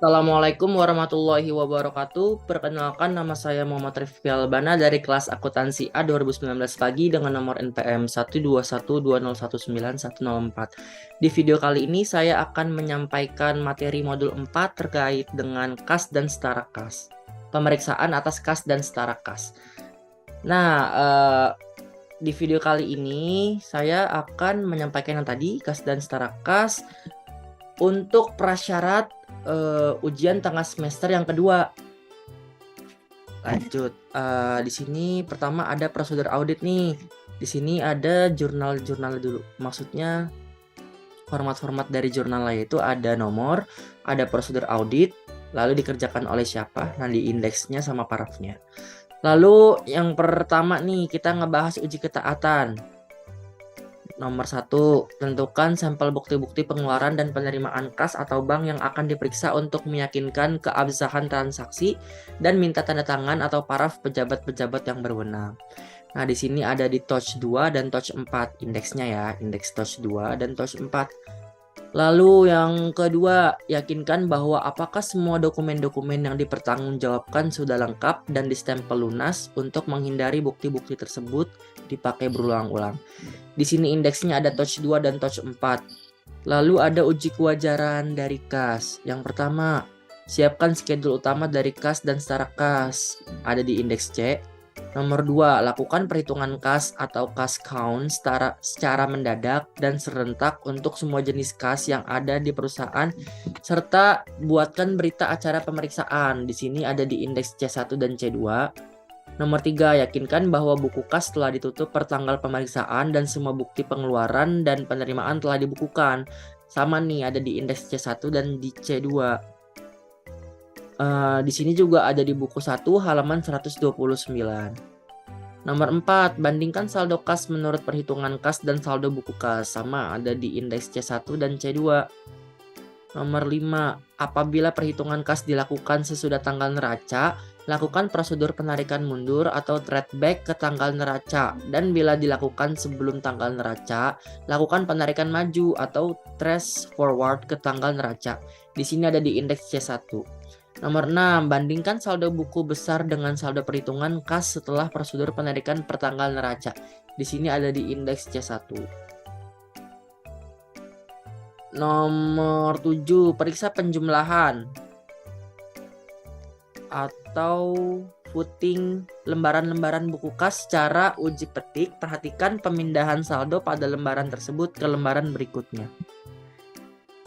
Assalamualaikum warahmatullahi wabarakatuh. Perkenalkan, nama saya Muhammad Rifki Albana dari kelas akuntansi A 2019 pagi dengan nomor NPM 12120191104. Di video kali ini saya akan menyampaikan materi modul 4 terkait dengan kas dan setara kas. Pemeriksaan atas kas dan setara kas. Nah, di video kali ini saya akan menyampaikan yang tadi, kas dan setara kas, untuk prasyarat ujian tengah semester yang kedua. Lanjut. Di sini pertama ada prosedur audit nih. Di sini ada jurnal-jurnal dulu. Maksudnya format-format dari jurnalnya itu ada nomor, ada prosedur audit, lalu dikerjakan oleh siapa, nah di indeksnya sama parafnya. Lalu yang pertama nih kita ngebahas uji ketaatan. Nomor 1, tentukan sampel bukti-bukti pengeluaran dan penerimaan kas atau bank yang akan diperiksa untuk meyakinkan keabsahan transaksi dan minta tanda tangan atau paraf pejabat-pejabat yang berwenang. Nah, di sini ada di touch 2 dan touch 4 indeksnya ya, indeks touch 2 dan touch 4. Lalu yang kedua, yakinkan bahwa apakah semua dokumen-dokumen yang dipertanggungjawabkan sudah lengkap dan distempel lunas untuk menghindari bukti-bukti tersebut dipakai berulang-ulang. Di sini indeksnya ada touch 2 dan touch 4. Lalu ada uji kewajaran dari kas. Yang pertama, siapkan schedule utama dari kas dan setara kas. Ada di indeks C. Nomor 2, lakukan perhitungan kas atau kas count secara mendadak dan serentak untuk semua jenis kas yang ada di perusahaan serta buatkan berita acara pemeriksaan. Di sini ada di indeks C1 dan C2. Nomor 3, yakinkan bahwa buku kas telah ditutup per tanggal pemeriksaan dan semua bukti pengeluaran dan penerimaan telah dibukukan. Sama nih, ada di indeks C1 dan di C2. Di sini juga ada di buku 1 halaman 129. Nomor 4, bandingkan saldo kas menurut perhitungan kas dan saldo buku kas. Sama, ada di indeks C1 dan C2. Nomor 5, apabila perhitungan kas dilakukan sesudah tanggal neraca, lakukan prosedur penarikan mundur atau traceback ke tanggal neraca. Dan bila dilakukan sebelum tanggal neraca, lakukan penarikan maju atau trace forward ke tanggal neraca. Di sini ada di indeks C1. Nomor 6, bandingkan saldo buku besar dengan saldo perhitungan kas setelah prosedur penarikan per tanggal neraca. Di sini ada di indeks C1. Nomor 7, periksa penjumlahan atau footing lembaran-lembaran buku kas secara uji petik. Perhatikan pemindahan saldo pada lembaran tersebut ke lembaran berikutnya.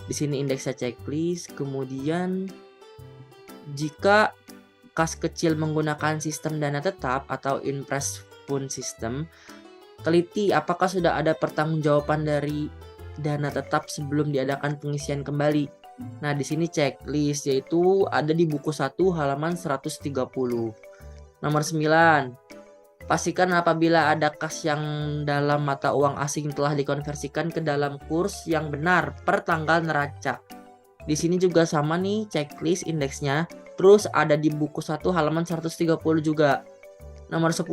Di sini indeksnya checklist. Kemudian jika kas kecil menggunakan sistem dana tetap atau impress fund system, teliti apakah sudah ada pertanggungjawaban dari dana tetap sebelum diadakan pengisian kembali. Nah, di sini checklist yaitu ada di buku 1 halaman 130. Nomor 9, pastikan apabila ada kas yang dalam mata uang asing telah dikonversikan ke dalam kurs yang benar per tanggal neraca. Di sini juga sama nih checklist indeksnya. Terus ada di buku 1 halaman 130 juga. Nomor 10,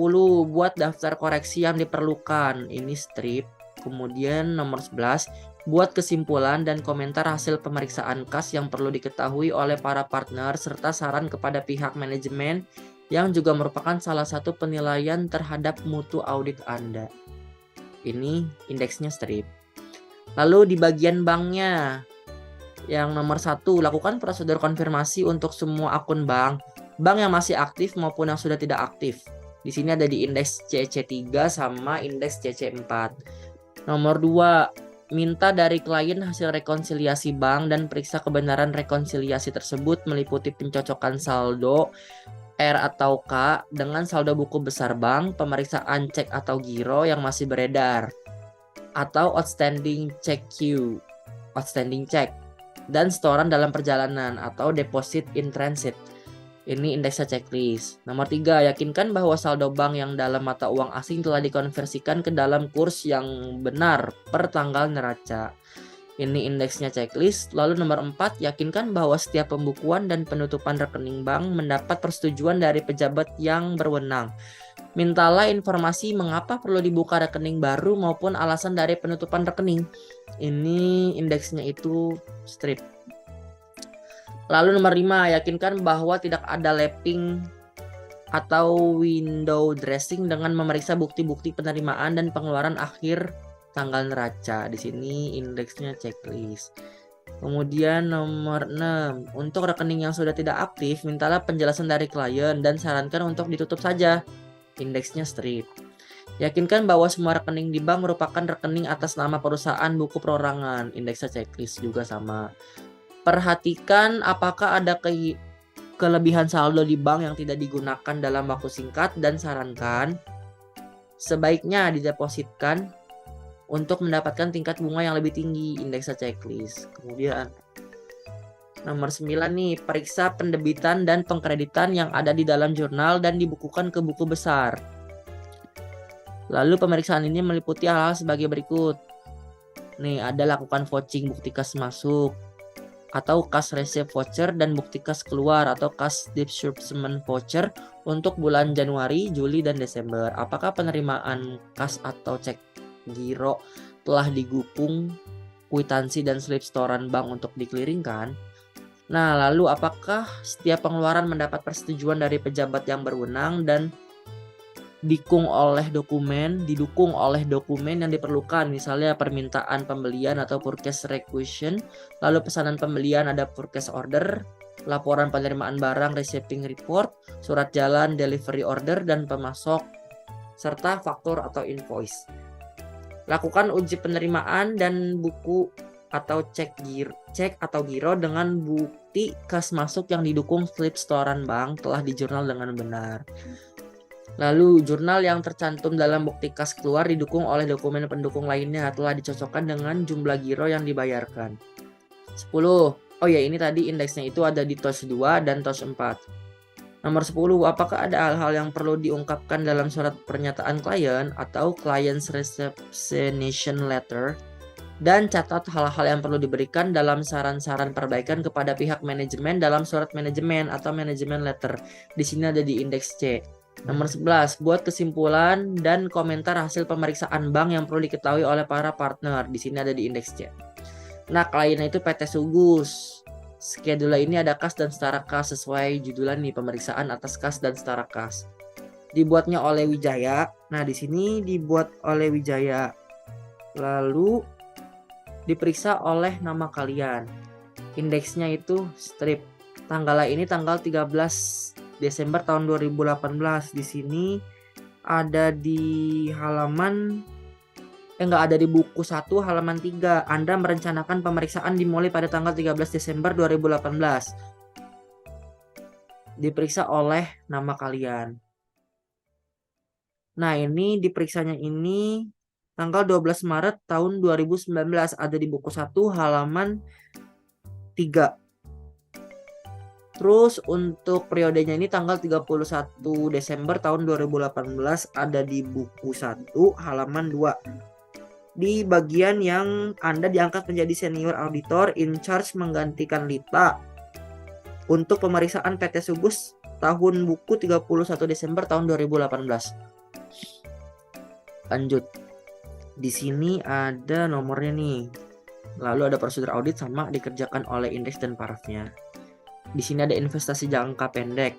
buat daftar koreksi yang diperlukan. Ini strip. Kemudian nomor 11, buat kesimpulan dan komentar hasil pemeriksaan kas yang perlu diketahui oleh para partner serta saran kepada pihak manajemen yang juga merupakan salah satu penilaian terhadap mutu audit Anda. Ini indeksnya strip. Lalu di bagian banknya, yang nomor 1, lakukan prosedur konfirmasi untuk semua akun bank yang masih aktif maupun yang sudah tidak aktif. Di sini ada di indeks CC3 sama indeks CC4. Nomor 2, minta dari klien hasil rekonsiliasi bank dan periksa kebenaran rekonsiliasi tersebut meliputi pencocokan saldo R atau K dengan saldo buku besar bank, pemeriksaan cek atau giro yang masih beredar, atau outstanding check dan setoran dalam perjalanan atau deposit in transit. Ini indeksnya checklist. Nomor 3, yakinkan bahwa saldo bank yang dalam mata uang asing telah dikonversikan ke dalam kurs yang benar per tanggal neraca. Ini indeksnya checklist. Lalu nomor 4, yakinkan bahwa setiap pembukuan dan penutupan rekening bank mendapat persetujuan dari pejabat yang berwenang. Mintalah informasi mengapa perlu dibuka rekening baru maupun alasan dari penutupan rekening. Ini indeksnya itu strip. Lalu nomor 5, yakinkan bahwa tidak ada lapping atau window dressing dengan memeriksa bukti-bukti penerimaan dan pengeluaran akhir tanggal neraca. Di sini indeksnya checklist. Kemudian nomor 6, untuk rekening yang sudah tidak aktif, mintalah penjelasan dari klien dan sarankan untuk ditutup saja. Indeksnya strip. Yakinkan bahwa semua rekening di bank merupakan rekening atas nama perusahaan buku perorangan. Indeksnya checklist juga sama. Perhatikan apakah ada kelebihan saldo di bank yang tidak digunakan dalam waktu singkat dan sarankan sebaiknya didepositkan untuk mendapatkan tingkat bunga yang lebih tinggi. Indeksnya checklist. Kemudian nomor 9 nih, periksa pendebitan dan pengkreditan yang ada di dalam jurnal dan dibukukan ke buku besar. Lalu pemeriksaan ini meliputi hal-hal sebagai berikut. Nih, ada lakukan vouching bukti kas masuk atau kas receipt voucher dan bukti kas keluar atau kas disbursement voucher untuk bulan Januari, Juli, dan Desember. Apakah penerimaan kas atau cek giro telah digupung kwitansi dan slip setoran bank untuk dikliringkan? Nah, lalu apakah setiap pengeluaran mendapat persetujuan dari pejabat yang berwenang dan didukung oleh dokumen yang diperlukan, misalnya permintaan pembelian atau purchase requisition, lalu pesanan pembelian ada purchase order, laporan penerimaan barang receiving report, surat jalan delivery order dan pemasok, serta faktur atau invoice. Lakukan uji penerimaan dan buku atau cek atau giro dengan bukti kas masuk yang didukung slip setoran bank telah dijurnal dengan benar. Lalu jurnal yang tercantum dalam bukti kas keluar didukung oleh dokumen pendukung lainnya telah dicocokkan dengan jumlah giro yang dibayarkan. 10. Oh ya, ini tadi indeksnya itu ada di TOS 2 dan TOS 4. Nomor 10, apakah ada hal-hal yang perlu diungkapkan dalam surat pernyataan klien atau client's resignation letter, dan catat hal-hal yang perlu diberikan dalam saran-saran perbaikan kepada pihak manajemen dalam surat manajemen atau manajemen letter. Di sini ada di indeks C. Nomor 11, buat kesimpulan dan komentar hasil pemeriksaan bank yang perlu diketahui oleh para partner. Di sini ada di indeks C. Nah, kliennya itu PT Sugus. Schedule ini ada kas dan setara kas sesuai judulan nih, pemeriksaan atas kas dan setara kas. Dibuatnya oleh Wijaya. Nah, di sini dibuat oleh Wijaya. Lalu diperiksa oleh nama kalian. Indeksnya itu strip. Tanggalnya ini tanggal 13 Desember tahun 2018. Di sini ada di halaman enggak ada di buku 1 halaman 3. Anda merencanakan pemeriksaan dimulai pada tanggal 13 Desember 2018. Diperiksa oleh nama kalian. Nah, ini diperiksanya ini tanggal 12 Maret tahun 2019, ada di buku 1 halaman 3. Terus untuk periodenya ini tanggal 31 Desember tahun 2018 ada di buku 1 halaman 2. Di bagian yang Anda diangkat menjadi senior auditor in charge menggantikan Lita untuk pemeriksaan PT Sugus tahun buku 31 Desember tahun 2018. Lanjut. Di sini ada nomornya nih. Lalu ada prosedur audit sama dikerjakan oleh indeks dan parafnya. Di sini ada investasi jangka pendek.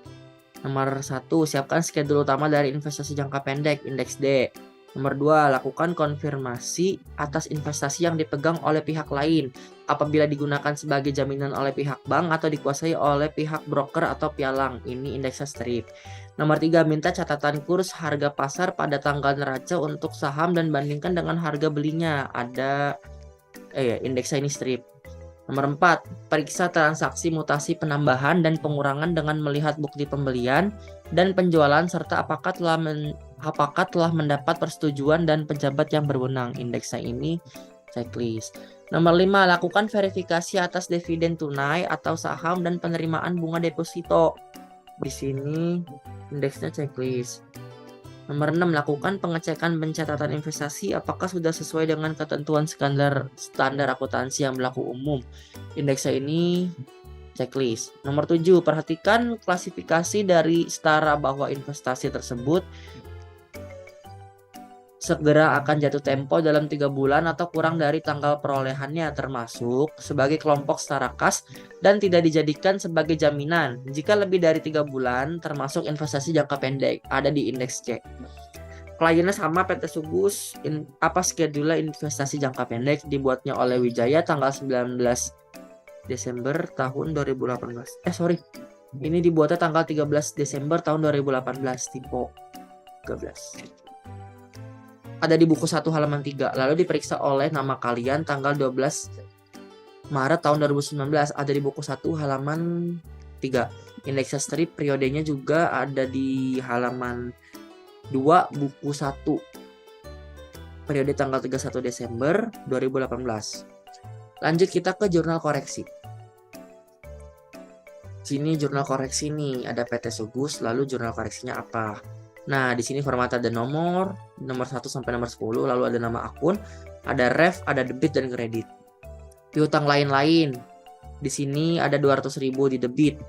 Nomor 1, siapkan schedule utama dari investasi jangka pendek, indeks D. Nomor 2, lakukan konfirmasi atas investasi yang dipegang oleh pihak lain apabila digunakan sebagai jaminan oleh pihak bank atau dikuasai oleh pihak broker atau pialang. Ini indeksnya strip. Nomor 3, minta catatan kurs harga pasar pada tanggal neraca untuk saham dan bandingkan dengan harga belinya. Ada indeksnya ini strip. Nomor 4, periksa transaksi mutasi penambahan dan pengurangan dengan melihat bukti pembelian dan penjualan serta apakah telah mendapat persetujuan dan pejabat yang berwenang. Indeksnya ini checklist. Nomor 5, lakukan verifikasi atas dividen tunai atau saham dan penerimaan bunga deposito. Di sini indeksnya checklist. Nomor 6, lakukan pengecekan pencatatan investasi apakah sudah sesuai dengan ketentuan standar akuntansi yang berlaku umum. Indeksnya ini checklist. Nomor 7, perhatikan klasifikasi dari setara bahwa investasi tersebut segera akan jatuh tempo dalam 3 bulan atau kurang dari tanggal perolehannya, termasuk sebagai kelompok setara kas dan tidak dijadikan sebagai jaminan jika lebih dari 3 bulan, termasuk investasi jangka pendek ada di indeks C. Kliennya sama PT Sugus, schedule investasi jangka pendek dibuatnya oleh Wijaya tanggal 19 Desember tahun 2018. Ini dibuatnya tanggal 13 Desember tahun 2018, tipe 13. Ada di buku 1 halaman 3, lalu diperiksa oleh nama kalian tanggal 12 Maret tahun 2019, ada di buku 1 halaman 3. Indeks strip periodenya juga ada di halaman 2 buku 1, periode tanggal 31 Desember 2018. Lanjut kita ke jurnal koreksi. Sini jurnal koreksi nih, ada PT Sugus, lalu jurnal koreksinya apa? Nah, di sini format ada nomor 1 sampai nomor 10, lalu ada nama akun, ada ref, ada debit dan kredit. Piutang lain-lain. Di sini ada 200.000 di debit.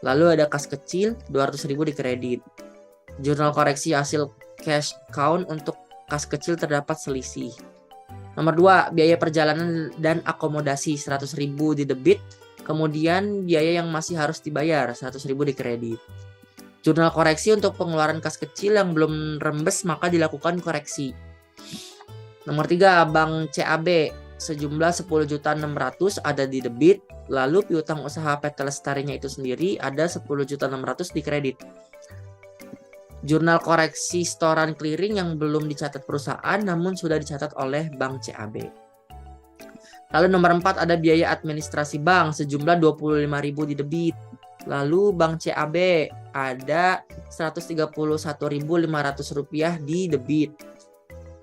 Lalu ada kas kecil, 200.000 di kredit. Jurnal koreksi hasil cash count untuk kas kecil terdapat selisih. Nomor 2, biaya perjalanan dan akomodasi 100.000 di debit, kemudian biaya yang masih harus dibayar 100.000 di kredit. Jurnal koreksi untuk pengeluaran kas kecil yang belum rembes maka dilakukan koreksi. Nomor 3, Bank CAB sejumlah 10.600.000 ada di debit, lalu piutang usaha PT Lestarinya itu sendiri ada 10.600.000 di kredit. Jurnal koreksi setoran clearing yang belum dicatat perusahaan namun sudah dicatat oleh Bank CAB. Lalu nomor 4 ada biaya administrasi bank sejumlah 25.000 di debit. Lalu Bank CAB ada Rp131.500 di debit.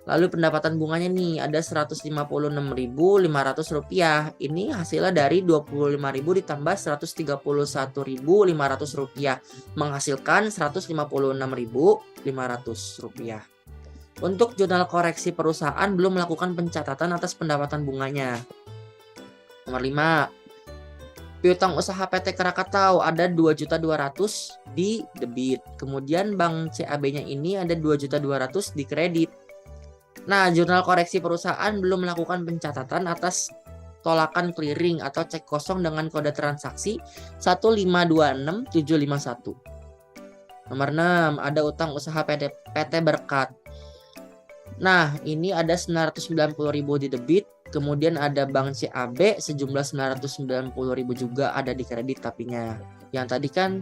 Lalu pendapatan bunganya nih ada Rp156.500. Ini hasilnya dari Rp25.000 ditambah Rp131.500 menghasilkan Rp156.500. Untuk jurnal koreksi perusahaan belum melakukan pencatatan atas pendapatan bunganya. Nomor 5. Piutang usaha PT Krakatau ada 2.200.000 di debit. Kemudian Bank CAB-nya ini ada 2.200.000 di kredit. Nah, jurnal koreksi perusahaan belum melakukan pencatatan atas tolakan clearing atau cek kosong dengan kode transaksi 1526751. Nomor 6, ada utang usaha PT Berkat. Nah, ini ada 990.000 di debit. Kemudian ada Bank CAB sejumlah 990.000 juga ada di kredit tapinya. Yang tadi kan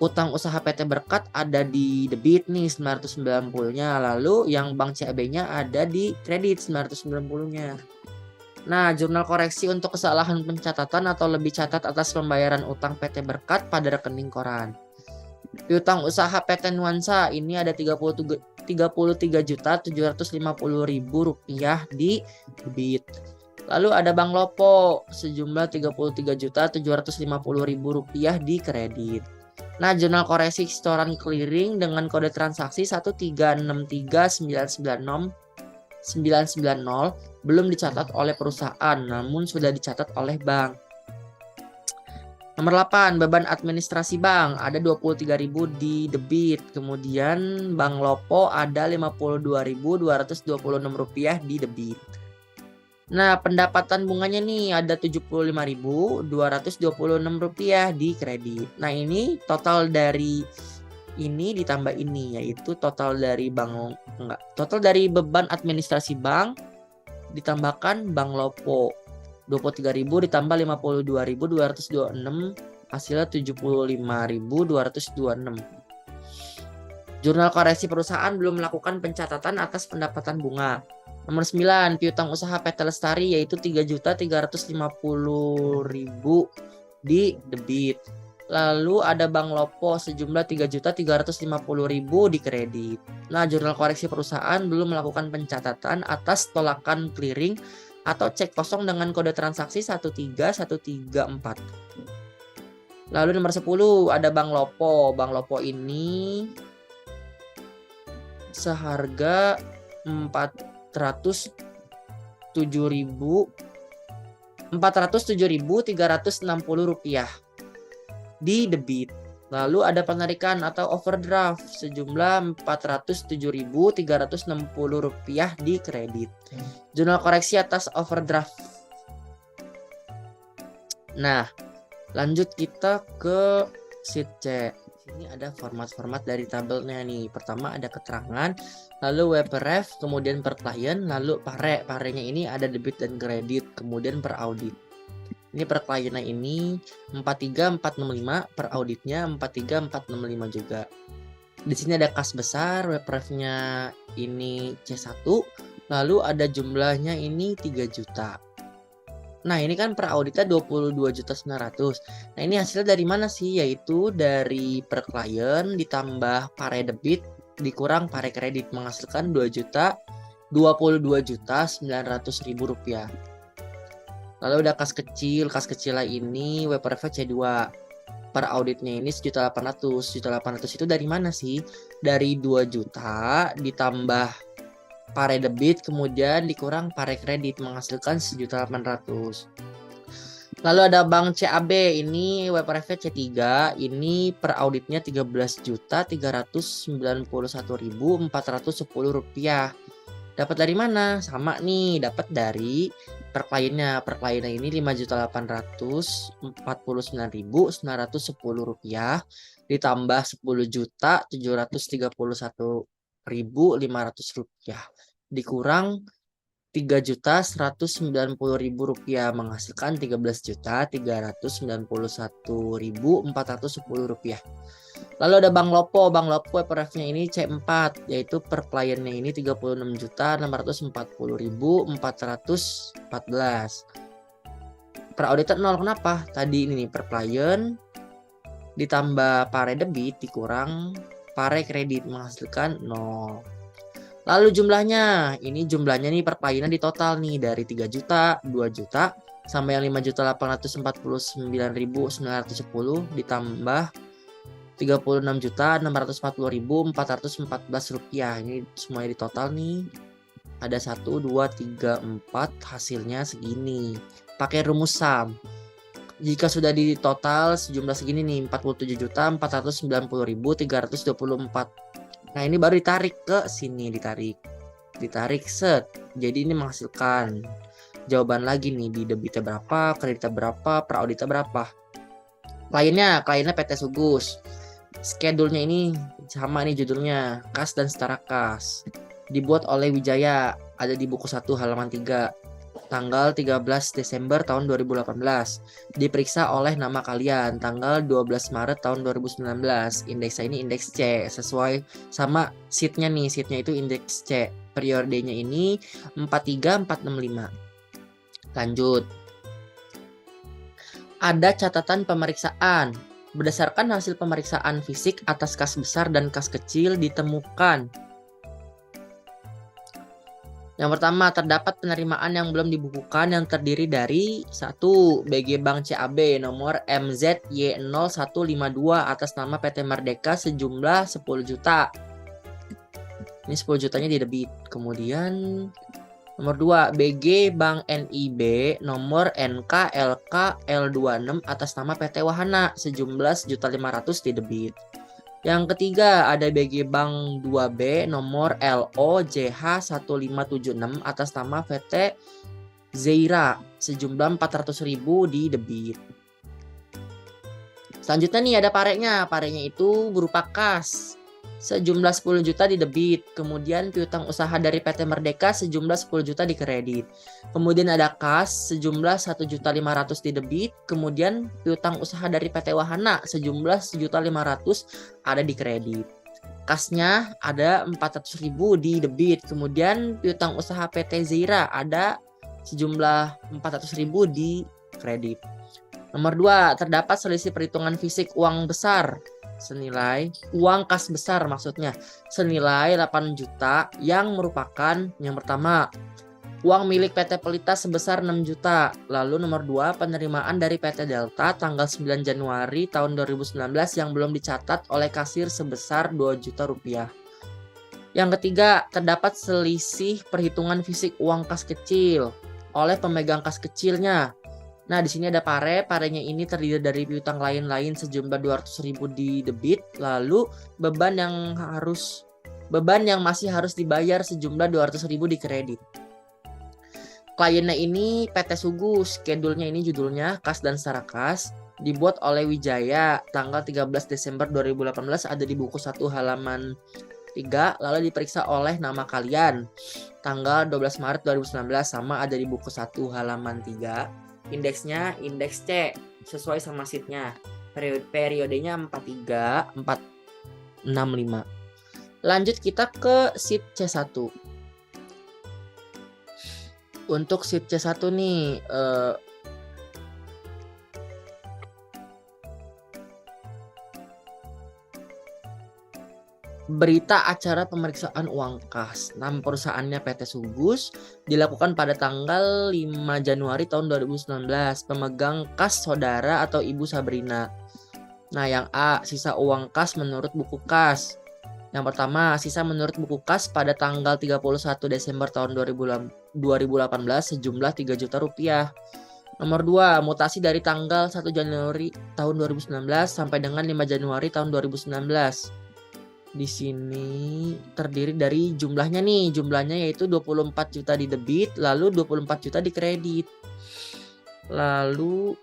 utang usaha PT Berkat ada di debit nih 990-nya. Lalu yang Bank CAB-nya ada di kredit 990-nya. Nah, jurnal koreksi untuk kesalahan pencatatan atau lebih catat atas pembayaran utang PT Berkat pada rekening koran. Piutang usaha PT Nuansa ini ada Rp33.750.000 di debit. Lalu ada Bank Lopo sejumlah Rp33.750.000 di kredit. Nah, jurnal koreksi setoran clearing dengan kode transaksi 1366990 belum dicatat oleh perusahaan namun sudah dicatat oleh bank. Nomor 8, beban administrasi bank ada 23.000 di debit. Kemudian Bank Lopo ada Rp52.226 di debit. Nah, pendapatan bunganya nih ada Rp75.226 di kredit. Nah, ini total dari ini ditambah ini, yaitu total dari total dari beban administrasi bank ditambahkan Bank Lopo. 23.000 ditambah 52.226 hasilnya 75.226. Jurnal koreksi perusahaan belum melakukan pencatatan atas pendapatan bunga. Nomor 9, piutang usaha PT Lestari yaitu 3.350.000 di debit. Lalu ada Bank Lopo sejumlah 3.350.000 di kredit. Nah, jurnal koreksi perusahaan belum melakukan pencatatan atas tolakan clearing atau cek kosong dengan kode transaksi 13134. Lalu nomor 10 ada Bank Lopo. Bank Lopo ini seharga Rp407.360 di debit. Lalu ada penarikan atau overdraft sejumlah Rp407.360 di kredit. Jurnal koreksi atas overdraft. Nah, lanjut kita ke sheet C. Ini ada format-format dari tabelnya nih. Pertama ada keterangan, lalu WPREF, kemudian per klien, lalu pare. Parenya ini ada debit dan kredit, kemudian per audit. Ini per kliennya ini 43465, per auditnya 43465 juga. Di sini ada kas besar, WPREF-nya ini C1, lalu ada jumlahnya ini 3 juta. Nah, ini kan per auditnya 22.900. Nah, ini hasilnya dari mana sih? Yaitu dari per klien ditambah pare debit dikurang pare kredit menghasilkan 22.900.000 rupiah. Lalu ada kas kecil. Kas kecilnya ini WPRF C2. Per auditnya ini 1.800.000. 1.800.000 itu dari mana sih? Dari 2 juta ditambah pare debit kemudian dikurang pare kredit menghasilkan 1.800.000. Lalu ada bank CAB, ini WPRF C3, ini per auditnya 13.391.410 rupiah. Dapat dari mana? Sama nih, dapat dari per kliennya. Per kliennya ini 5.849.910 rupiah ditambah 10.731.500 rupiah dikurang 3.190.000 rupiah menghasilkan 13.391.410 rupiah. Lalu ada Bank Lopo. Bank Lopo WPRF-nya ini C4, yaitu per kliennya ini 36.640.414. Per auditnya 0. Kenapa? Tadi ini nih per klien ditambah pare debit dikurang pare kredit menghasilkan 0. Lalu jumlahnya, ini jumlahnya nih per kliennya di total nih dari 3 juta, 2 juta, sampai yang 5.849.910 ditambah 36.640.414 rupiah. Ini semuanya di total nih. Ada 1, 2, 3, 4, hasilnya segini. Pakai rumus SAM. Jika sudah di total sejumlah segini nih, 47.490.324. Nah, ini baru ditarik ke sini, ditarik set. Jadi ini menghasilkan jawaban lagi nih, di debitnya berapa, kreditnya berapa, per auditnya berapa. Kliennya PT Sugus. Schedule-nya ini sama nih judulnya, kas dan setara kas. Dibuat oleh Wijaya, ada di buku 1 halaman 3. Tanggal 13 Desember tahun 2018. Diperiksa oleh nama kalian tanggal 12 Maret tahun 2019. Indeksnya ini indeks C, sesuai sama sheetnya nih. Sheetnya itu indeks C. Periodenya ini 43465. Lanjut. Ada catatan pemeriksaan. Berdasarkan hasil pemeriksaan fisik atas kas besar dan kas kecil ditemukan. Yang pertama, terdapat penerimaan yang belum dibukukan yang terdiri dari 1. BG Bank CAB nomor MZY0152 atas nama PT Merdeka sejumlah 10 juta. Ini 10 jutanya di debit. Kemudian nomor 2, BG Bank NIB nomor NKLKL26 atas nama PT Wahana sejumlah 1.500.000 di debit. Yang ketiga, ada BG Bank 2B nomor LOJH1576 atas nama PT Zeira sejumlah 400.000 di debit. Selanjutnya nih ada parenya. Parenya itu berupa kas sejumlah 10 juta di debit. Kemudian piutang usaha dari PT Merdeka sejumlah 10 juta di kredit. Kemudian ada kas sejumlah 1.500.000 di debit. Kemudian piutang usaha dari PT Wahana sejumlah 1.500.000 ada di kredit. Kasnya ada 400.000 di debit. Kemudian piutang usaha PT Zeira ada sejumlah 400.000 di kredit. Nomor 2, terdapat selisih perhitungan fisik uang besar senilai uang kas besar maksudnya senilai 8 juta yang merupakan yang pertama uang milik PT Pelita sebesar 6 juta. Lalu nomor 2, penerimaan dari PT Delta tanggal 9 Januari tahun 2019 yang belum dicatat oleh kasir sebesar 2 juta rupiah. Yang ketiga, terdapat selisih perhitungan fisik uang kas kecil oleh pemegang kas kecilnya Nah, di sini ada pare. Parenya ini terdiri dari piutang lain-lain sejumlah 200.000 di debit, lalu beban yang masih harus dibayar sejumlah 200.000 di kredit. Kliennya ini PT Sugus, schedule-nya ini judulnya Kas dan Secara Kas, dibuat oleh Wijaya tanggal 13 Desember 2018, ada di buku 1 halaman 3, lalu diperiksa oleh nama kalian tanggal 12 Maret 2019, sama ada di buku 1 halaman 3. Indeksnya indeks C sesuai sama sheetnya. Periodenya 43 465. Lanjut kita ke sheet C1. Untuk sheet C1 nih berita acara pemeriksaan uang kas. Nama perusahaannya PT Sugus, dilakukan pada tanggal 5 Januari tahun 2019. Pemegang kas saudara atau Ibu Sabrina. Nah, yang A, sisa uang kas menurut buku kas. Yang pertama, sisa menurut buku kas pada tanggal 31 Desember tahun 2018 sejumlah 3 juta rupiah. Nomor 2, mutasi dari tanggal 1 Januari tahun 2019 sampai dengan 5 Januari tahun 2019. Di sini terdiri dari jumlahnya nih. Jumlahnya yaitu 24 juta di debit, lalu 24 juta di kredit. Lalu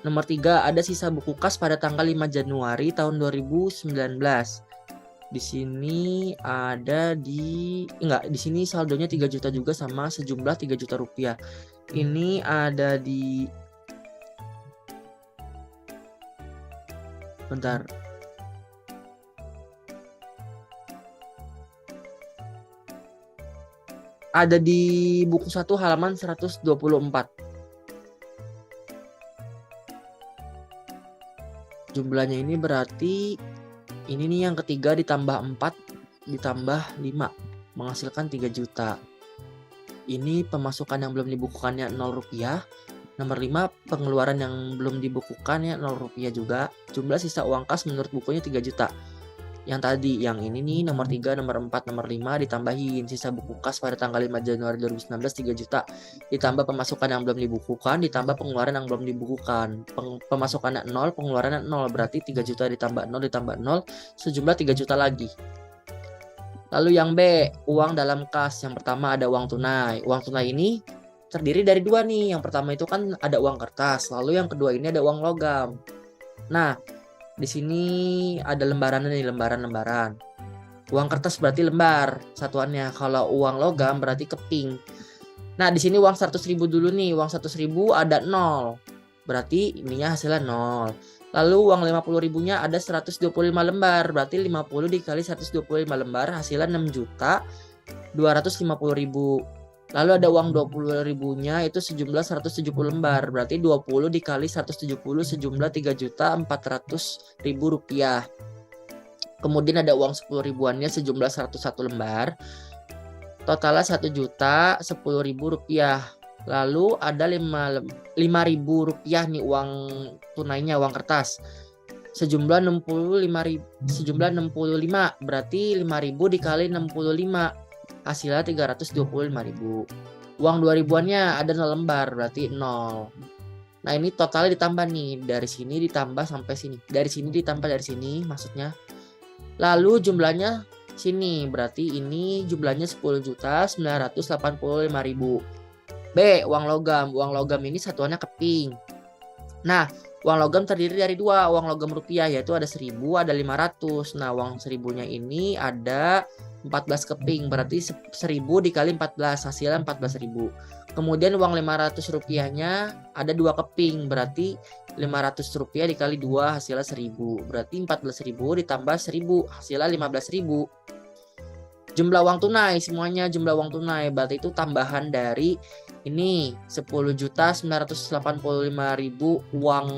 nomor 3, ada sisa buku kas pada tanggal 5 Januari tahun 2019. Di sini di sini saldonya 3 juta juga sama sejumlah 3 juta rupiah. Ini ada di bentar. Ada di buku 1 halaman 124. Jumlahnya ini berarti ini nih yang ketiga ditambah 4 ditambah 5 menghasilkan 3 juta. Ini pemasukan yang belum dibukukannya 0 rupiah. Nomor 5, pengeluaran yang belum dibukukannya 0 rupiah juga. Jumlah sisa uang kas menurut bukunya 3 juta. Yang tadi, yang ini nih nomor 3, nomor 4, nomor 5 ditambahin sisa buku kas pada tanggal 5 Januari 2019 3 juta. Ditambah pemasukan yang belum dibukukan, ditambah pengeluaran yang belum dibukukan. Pemasukannya 0, pengeluarannya 0, berarti 3 juta ditambah 0 ditambah 0 sejumlah 3 juta lagi. Lalu yang B, uang dalam kas. Yang pertama ada uang tunai. Uang tunai ini terdiri dari 2 nih. Yang pertama itu kan ada uang kertas, lalu yang kedua ini ada uang logam. Nah, di sini ada lembarannya nih, lembaran-lembaran. Uang kertas berarti lembar satuannya. Kalau uang logam berarti keping. Nah, di sini uang 100.000 dulu nih. Uang 100.000 ada 0. Berarti ininya hasilnya 0. Lalu uang 50.000-nya ada 125 lembar. Berarti 50 dikali 125 lembar hasilnya 6.250.000. Lalu ada uang 20.000-nya itu sejumlah 170 lembar. Berarti 20 dikali 170 sejumlah 3.400.000 rupiah. Kemudian ada uang 10 ribuannya sejumlah 101 lembar. Totalnya 1.010.000 rupiah. Lalu ada 5.000 rupiah nih uang tunainya, uang kertas. Sejumlah 65, berarti 5.000 dikali 65. Hasilnya 325.000. Uang 2 ribuannya ada 0 lembar, berarti 0. Nah, ini totalnya ditambah nih. Dari sini ditambah sampai sini. Dari sini ditambah dari sini maksudnya. Lalu jumlahnya sini. Berarti ini jumlahnya 10.985.000. B, uang logam. Uang logam ini satuannya keping. Nah, uang logam terdiri dari 2. Uang logam rupiah yaitu ada 1.000, ada 500. Nah, uang 1.000-nya ini ada 14 keping, berarti 1.000 dikali 14 hasilnya 14.000. Kemudian uang 500 rupiahnya ada 2 keping, berarti 500 rupiah dikali 2 hasilnya 1.000, berarti 14.000 ditambah 1.000 hasilnya 15.000. Jumlah uang tunai, semuanya jumlah uang tunai, berarti itu tambahan dari ini 10.985.000 uang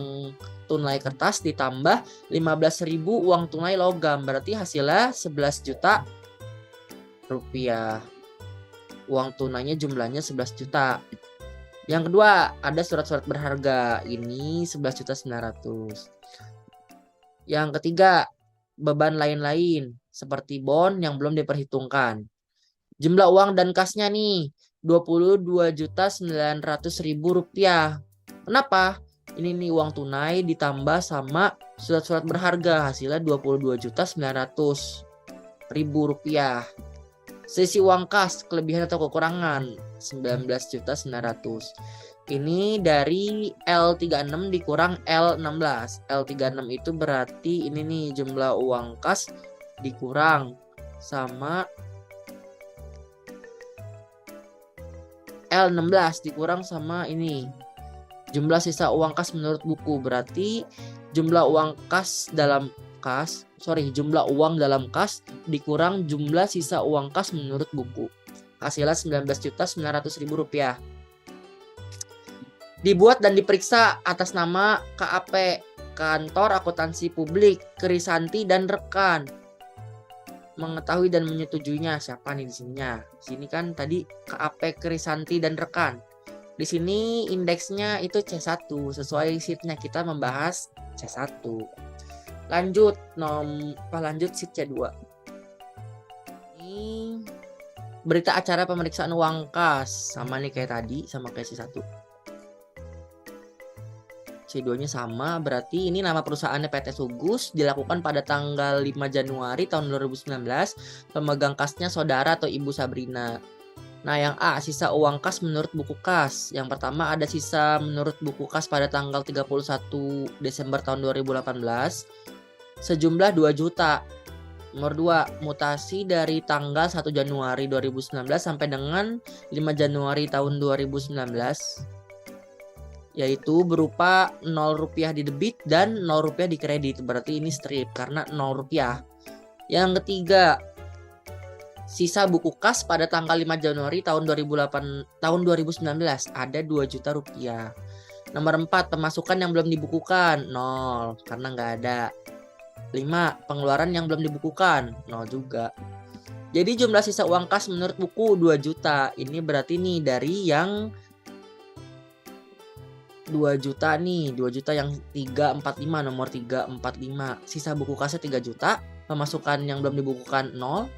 tunai kertas ditambah 15.000 uang tunai logam, berarti hasilnya 11 juta rupiah. Uang tunainya jumlahnya 11 juta. Yang kedua, ada surat-surat berharga. Ini 11.900.000. Yang ketiga, beban lain-lain seperti bond yang belum diperhitungkan. Jumlah uang dan kasnya nih. Rp22.900.000. Kenapa? Ini nih uang tunai ditambah sama surat-surat berharga, hasilnya Rp22.900.000. Sisi uang kas, kelebihan atau kekurangan 19.900.000. Ini dari L36 dikurang L16. L36 itu berarti ini nih jumlah uang kas dikurang sama L16 dikurang sama ini jumlah sisa uang kas menurut buku. Berarti jumlah uang jumlah uang dalam kas dikurang jumlah sisa uang kas menurut buku. Hasilnya Rp19.900.000. Dibuat dan diperiksa atas nama KAP, Kantor Akuntansi Publik, Krisanti dan rekan. Mengetahui dan menyetujuinya siapa nih di sininya? Sini kan tadi KAP, Krisanti dan rekan. Di sini indeksnya itu C1, sesuai sheetnya kita membahas C1. Lanjut sheet C2. Ini berita acara pemeriksaan uang kas, sama nih kayak tadi, sama kayak C1. C2-nya sama, berarti ini nama perusahaannya PT Sugus, dilakukan pada tanggal 5 Januari tahun 2019, pemegang kasnya saudara atau Ibu Sabrina. Nah, yang A, sisa uang kas menurut buku kas. Yang pertama ada sisa menurut buku kas pada tanggal 31 Desember tahun 2018, sejumlah 2 juta. Nomor 2, mutasi dari tanggal 1 Januari 2019 sampai dengan 5 Januari tahun 2019. Yaitu berupa Rp0 di debit dan Rp0 di kredit. Berarti ini strip karena Rp0. Yang ketiga, sisa buku kas pada tanggal 5 Januari tahun 2019 ada Rp2 juta. Nomor 4, pemasukan yang belum dibukukan 0 karena nggak ada. 5, pengeluaran yang belum dibukukan 0 juga. Jadi jumlah sisa uang kas menurut buku 2 juta. Ini berarti nih dari yang 2 juta nih, 2 juta yang 345, nomor 345. Sisa buku kasnya 3 juta, pemasukan yang belum dibukukan 0,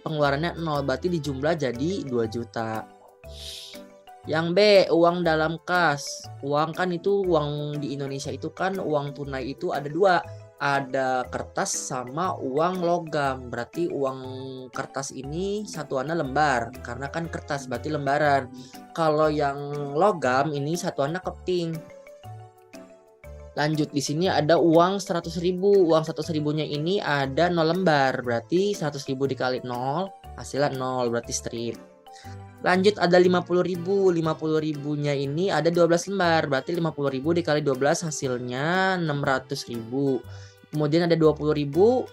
pengeluarannya 0, berarti dijumlah jadi 2 juta. Yang B, uang dalam kas. Uang kan itu, uang di Indonesia itu kan uang tunai itu ada 2. Ada kertas sama uang logam. Berarti uang kertas ini satuannya lembar, karena kan kertas berarti lembaran. Kalau yang logam ini satuannya keping. Lanjut, di sini ada uang 100.000. Uang 100.000-nya ini ada 0 lembar, berarti 100.000 dikali 0 hasilnya 0, berarti strip. Lanjut, ada 50.000. 50.000-nya ini ada 12 lembar, berarti 50.000 dikali 12 hasilnya 600.000. Kemudian ada 20.000.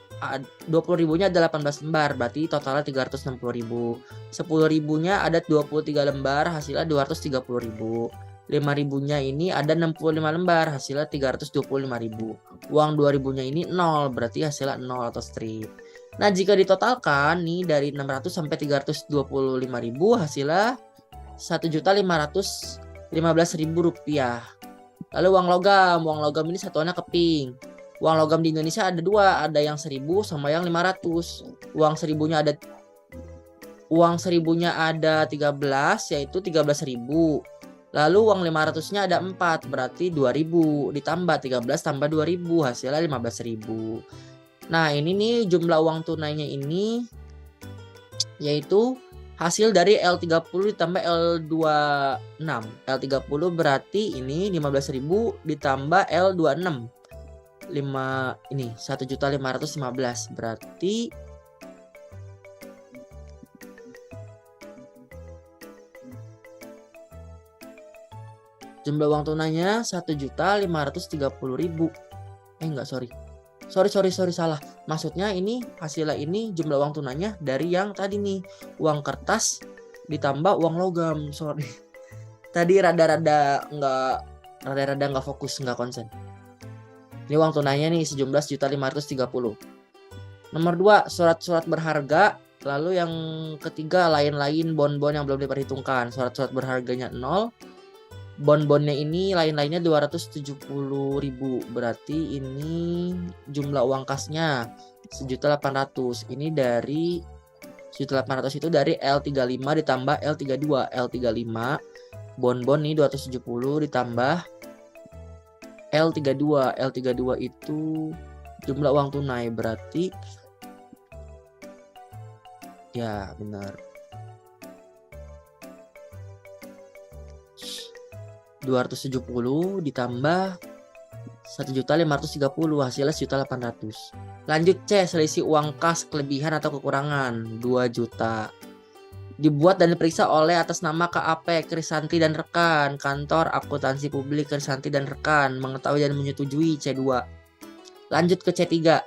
20.000-nya ada 18 lembar, berarti totalnya 360.000. 10.000-nya ada 23 lembar, hasilnya 230.000. 5.000-nya ini ada 65 lembar, hasilnya 325.000. Uang 2.000-nya ini 0, berarti hasilnya 0 atau strip. Nah, jika ditotalkan nih dari 600 sampai 325.000, hasilnya Rp1.515.000. Lalu uang logam ini satuannya keping. Uang logam di Indonesia ada 2, ada yang 1.000 sama yang 500. Uang 1.000-nya ada 13, yaitu 13.000. Lalu uang 500-nya ada 4, berarti 2.000 ditambah 13 tambah 2.000, hasilnya 15.000. Nah, ini nih jumlah uang tunainya ini yaitu hasil dari L30 ditambah L26. L30 berarti ini 15.000 ditambah L26. 1.515.000, berarti jumlah uang tunainya 1.530.000. Sorry, salah. Maksudnya ini hasilnya ini jumlah uang tunainya dari yang tadi nih, uang kertas ditambah uang logam. Sorry. Tadi rada-rada nggak fokus, nggak konsen. Ini uang tunainya nih sejumlah 1.530.000. Nomor 2, surat-surat berharga. Lalu yang ketiga, lain-lain bon-bon yang belum diperhitungkan. Surat-surat berharganya 0. Bon-bonnya ini lain-lainnya 270.000. Berarti ini jumlah uang kasnya 1.800.000. Ini dari 1.800 itu dari L35 ditambah L32. L35 bon nih 270 ditambah L32. L32 itu jumlah uang tunai, berarti ya benar. 270 ditambah 1.530, hasilnya 1.800. Lanjut C, selisih uang kas kelebihan atau kekurangan 2 juta. Dibuat dan diperiksa oleh atas nama KAP Krisanti dan rekan, kantor akuntansi publik Krisanti dan rekan, mengetahui dan menyetujui C2. Lanjut ke C3.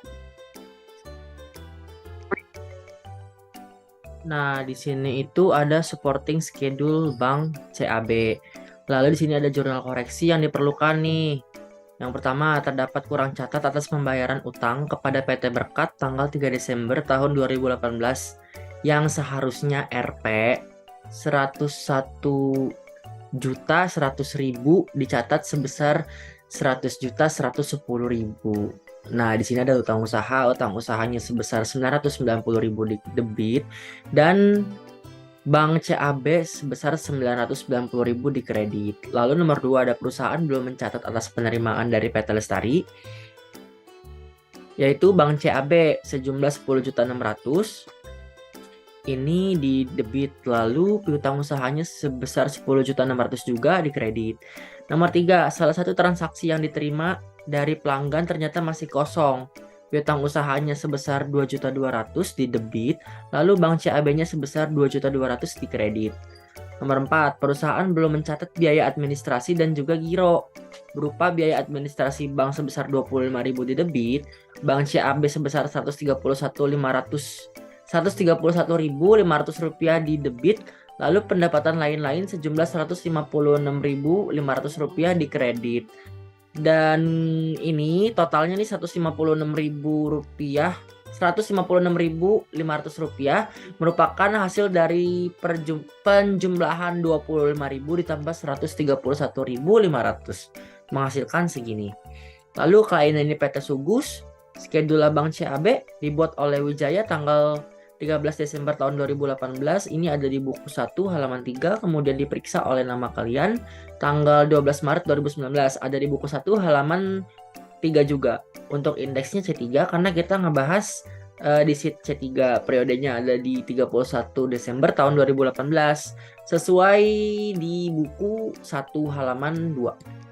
Nah, di sini itu ada supporting schedule Bank CAB. Lalu di sini ada jurnal koreksi yang diperlukan nih. Yang pertama, terdapat kurang catat atas pembayaran utang kepada PT Berkat tanggal 3 Desember tahun 2018 yang seharusnya Rp 101.100.000 dicatat sebesar 100.110.000. Nah, di sini ada utang usahanya sebesar 990.000 di debit dan Bank CAB sebesar 990.000 di kredit. Lalu nomor 2 ada perusahaan belum mencatat atas penerimaan dari PT Lestari, yaitu Bank CAB sejumlah 10.600.000. Ini di debit, lalu piutang usahanya sebesar 10.600.000 juga di kredit. Nomor 3, salah satu transaksi yang diterima dari pelanggan ternyata masih kosong. Piutang usahanya sebesar 2.200.000 di debit, lalu Bank CAB-nya sebesar 2.200.000 di kredit. Nomor 4, perusahaan belum mencatat biaya administrasi dan juga giro. Berupa biaya administrasi bank sebesar 25.000 di debit, Bank CAB sebesar 131.500 di debit, lalu pendapatan lain-lain sejumlah 156.500 di kredit. Dan ini totalnya nih 156.500 merupakan hasil dari penjumlahan 25.000 ditambah 131.500 menghasilkan segini. Lalu kliennya ini PT Sugus, skedula Bank CAB dibuat oleh Wijaya tanggal 13 Desember tahun 2018. Ini ada di buku 1 halaman 3, kemudian diperiksa oleh nama kalian tanggal 12 Maret 2019, ada di buku 1 halaman 3 juga. Untuk indeksnya C3 karena kita ngebahas di sheet C3, periodenya ada di 31 Desember tahun 2018 sesuai di buku 1 halaman 2.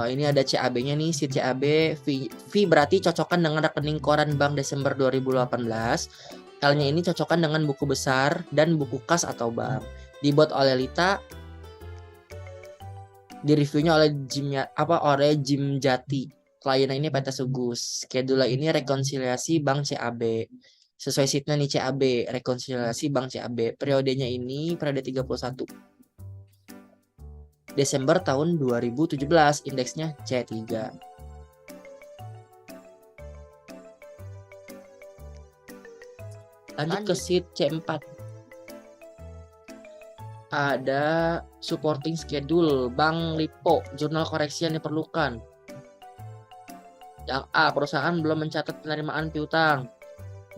Ini ada CAB-nya nih, si CAB V berarti cocokkan dengan rekening koran bank Desember 2018. L-nya ini cocokkan dengan buku besar dan buku kas atau bank. Dibuat oleh Lita, direviewnya oleh Jim Jati. Kliennya ini PT Sugus. Skedula ini rekonsiliasi Bank CAB. Sesuai sheetnya nih CAB, rekonsiliasi Bank CAB. Periodenya ini periode 31 Desember tahun 2017, indeksnya C3. Lanjut ke sheet C4. Ada supporting schedule Bank Lipo, jurnal koreksi yang diperlukan. Yang A, perusahaan belum mencatat penerimaan piutang.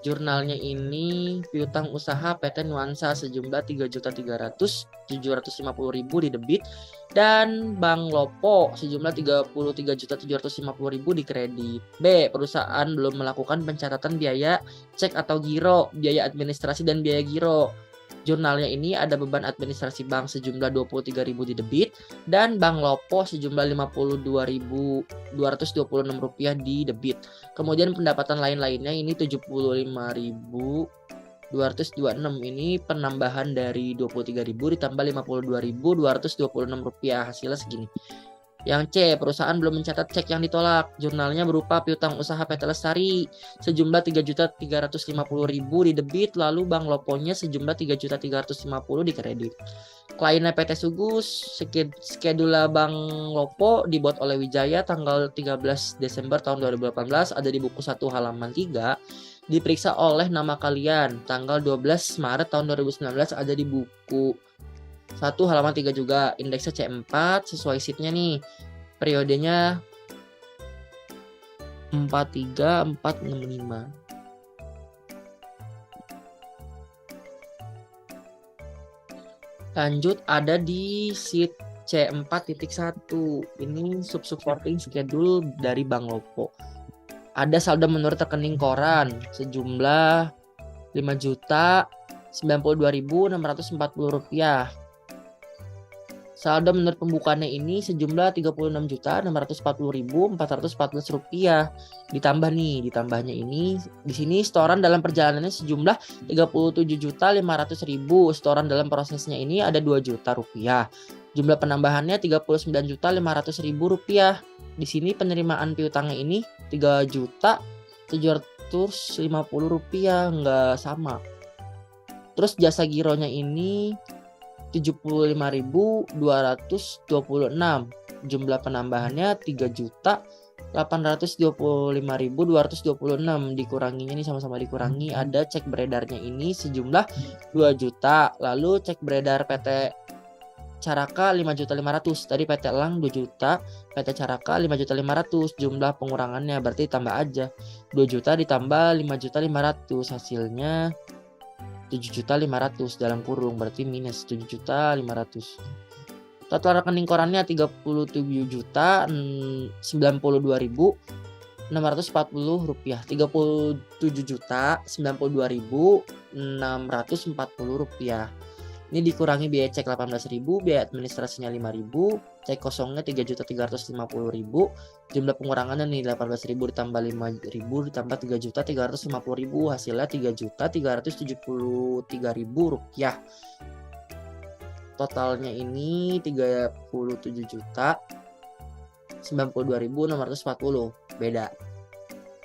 Jurnalnya ini piutang usaha PT Nuansa sejumlah 3.300.750.000 di debit dan Bank Lopo sejumlah 33.750.000 di kredit. B, perusahaan belum melakukan pencatatan biaya cek atau giro, biaya administrasi dan biaya giro. Jurnalnya ini ada beban administrasi bank sejumlah 23.000 di debit dan Bank Lopo sejumlah 52.226 rupiah di debit. Kemudian pendapatan lain-lainnya ini 75.226, ini penambahan dari 23.000 ditambah 52.226 rupiah, hasilnya segini. Yang C, perusahaan belum mencatat cek yang ditolak. Jurnalnya berupa piutang usaha PT Lestari sejumlah 3.350.000 di debit, lalu Bank Loponya sejumlah 3.350.000 di kredit. Kliennya PT Sugus, skedula Bank Lopo dibuat oleh Wijaya tanggal 13 Desember tahun 2018, ada di buku 1 halaman 3. Diperiksa oleh nama kalian tanggal 12 Maret tahun 2019, ada di buku 1 halaman 3 juga. Indeksnya C4 sesuai sheetnya nih. Periodenya 43465. Lanjut ada di sheet C4.1. Ini subsupporting schedule dari Bank Lopo. Ada saldo menurut rekening koran sejumlah Rp5.092.640 rupiah. Saldo menurut pembukaannya ini sejumlah Rp36.640.414 rupiah. Ditambahnya ini di sini setoran dalam perjalanannya sejumlah Rp37.500.000. Setoran dalam prosesnya ini ada Rp2 juta. Jumlah penambahannya Rp39.500.000 rupiah. Di sini penerimaan piutangnya ini Rp3.750 rupiah, nggak sama. Terus jasa gironya ini 75.226. Jumlah penambahannya 3.825.226. Dikuranginya nih sama-sama dikurangi, ada cek beredarnya ini sejumlah 2 juta. Lalu cek beredar PT Caraka 5.500.000. Tadi PT Elang 2 juta, PT Caraka 5.500.000. Jumlah pengurangannya berarti tambah aja 2 juta ditambah 5.500.000, hasilnya 7.500.000 dalam kurung, berarti minus 7.500.000. Total rekening korannya 37.092.640 rupiah. 37.092.640 rupiah. Ini dikurangi biaya cek 18.000, biaya administrasinya 5.000, cek kosongnya 3.350.000. Jumlah pengurangannya nih 18.000 ditambah 5.000 ditambah 3.350.000, hasilnya 3.373.000 rupiah. Totalnya ini 37.092.640. Beda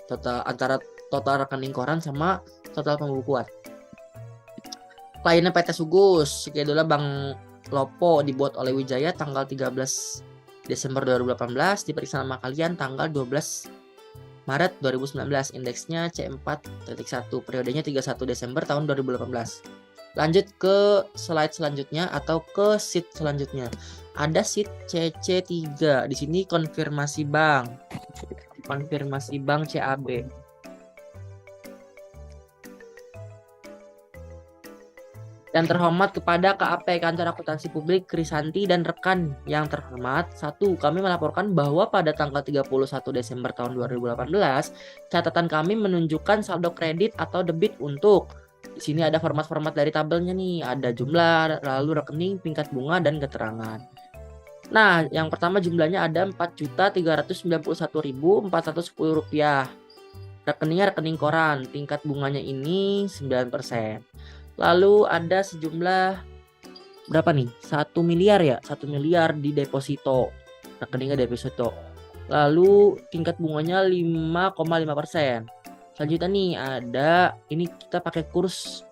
total antara total rekening koran sama total pembukuan. Kliennya PT Sugus, schedule Bank Lopo, dibuat oleh Wijaya tanggal 13 Desember 2018, diperiksa nama kalian tanggal 12 Maret 2019, indeksnya C4.1, periodenya 31 Desember tahun 2018. Lanjut ke slide selanjutnya atau ke sheet selanjutnya. Ada sheet CC3. Di sini konfirmasi bank. Konfirmasi bank CAB. Dan terhormat kepada KAP Kantor Akuntansi Publik Krisanti dan rekan yang terhormat. 1. Kami melaporkan bahwa pada tanggal 31 Desember tahun 2018, catatan kami menunjukkan saldo kredit atau debit untuk, di sini ada format-format dari tabelnya nih, ada jumlah, lalu rekening, tingkat bunga, dan keterangan. Nah, yang pertama jumlahnya ada Rp4.991.410 rupiah. Rekeningnya rekening koran, tingkat bunganya ini 9%. Lalu ada sejumlah berapa nih? 1 miliar ya, 1 miliar di deposito. Rekeningnya deposito. Lalu tingkat bunganya 5,5%. Selanjutnya nih ada, ini kita pakai kurs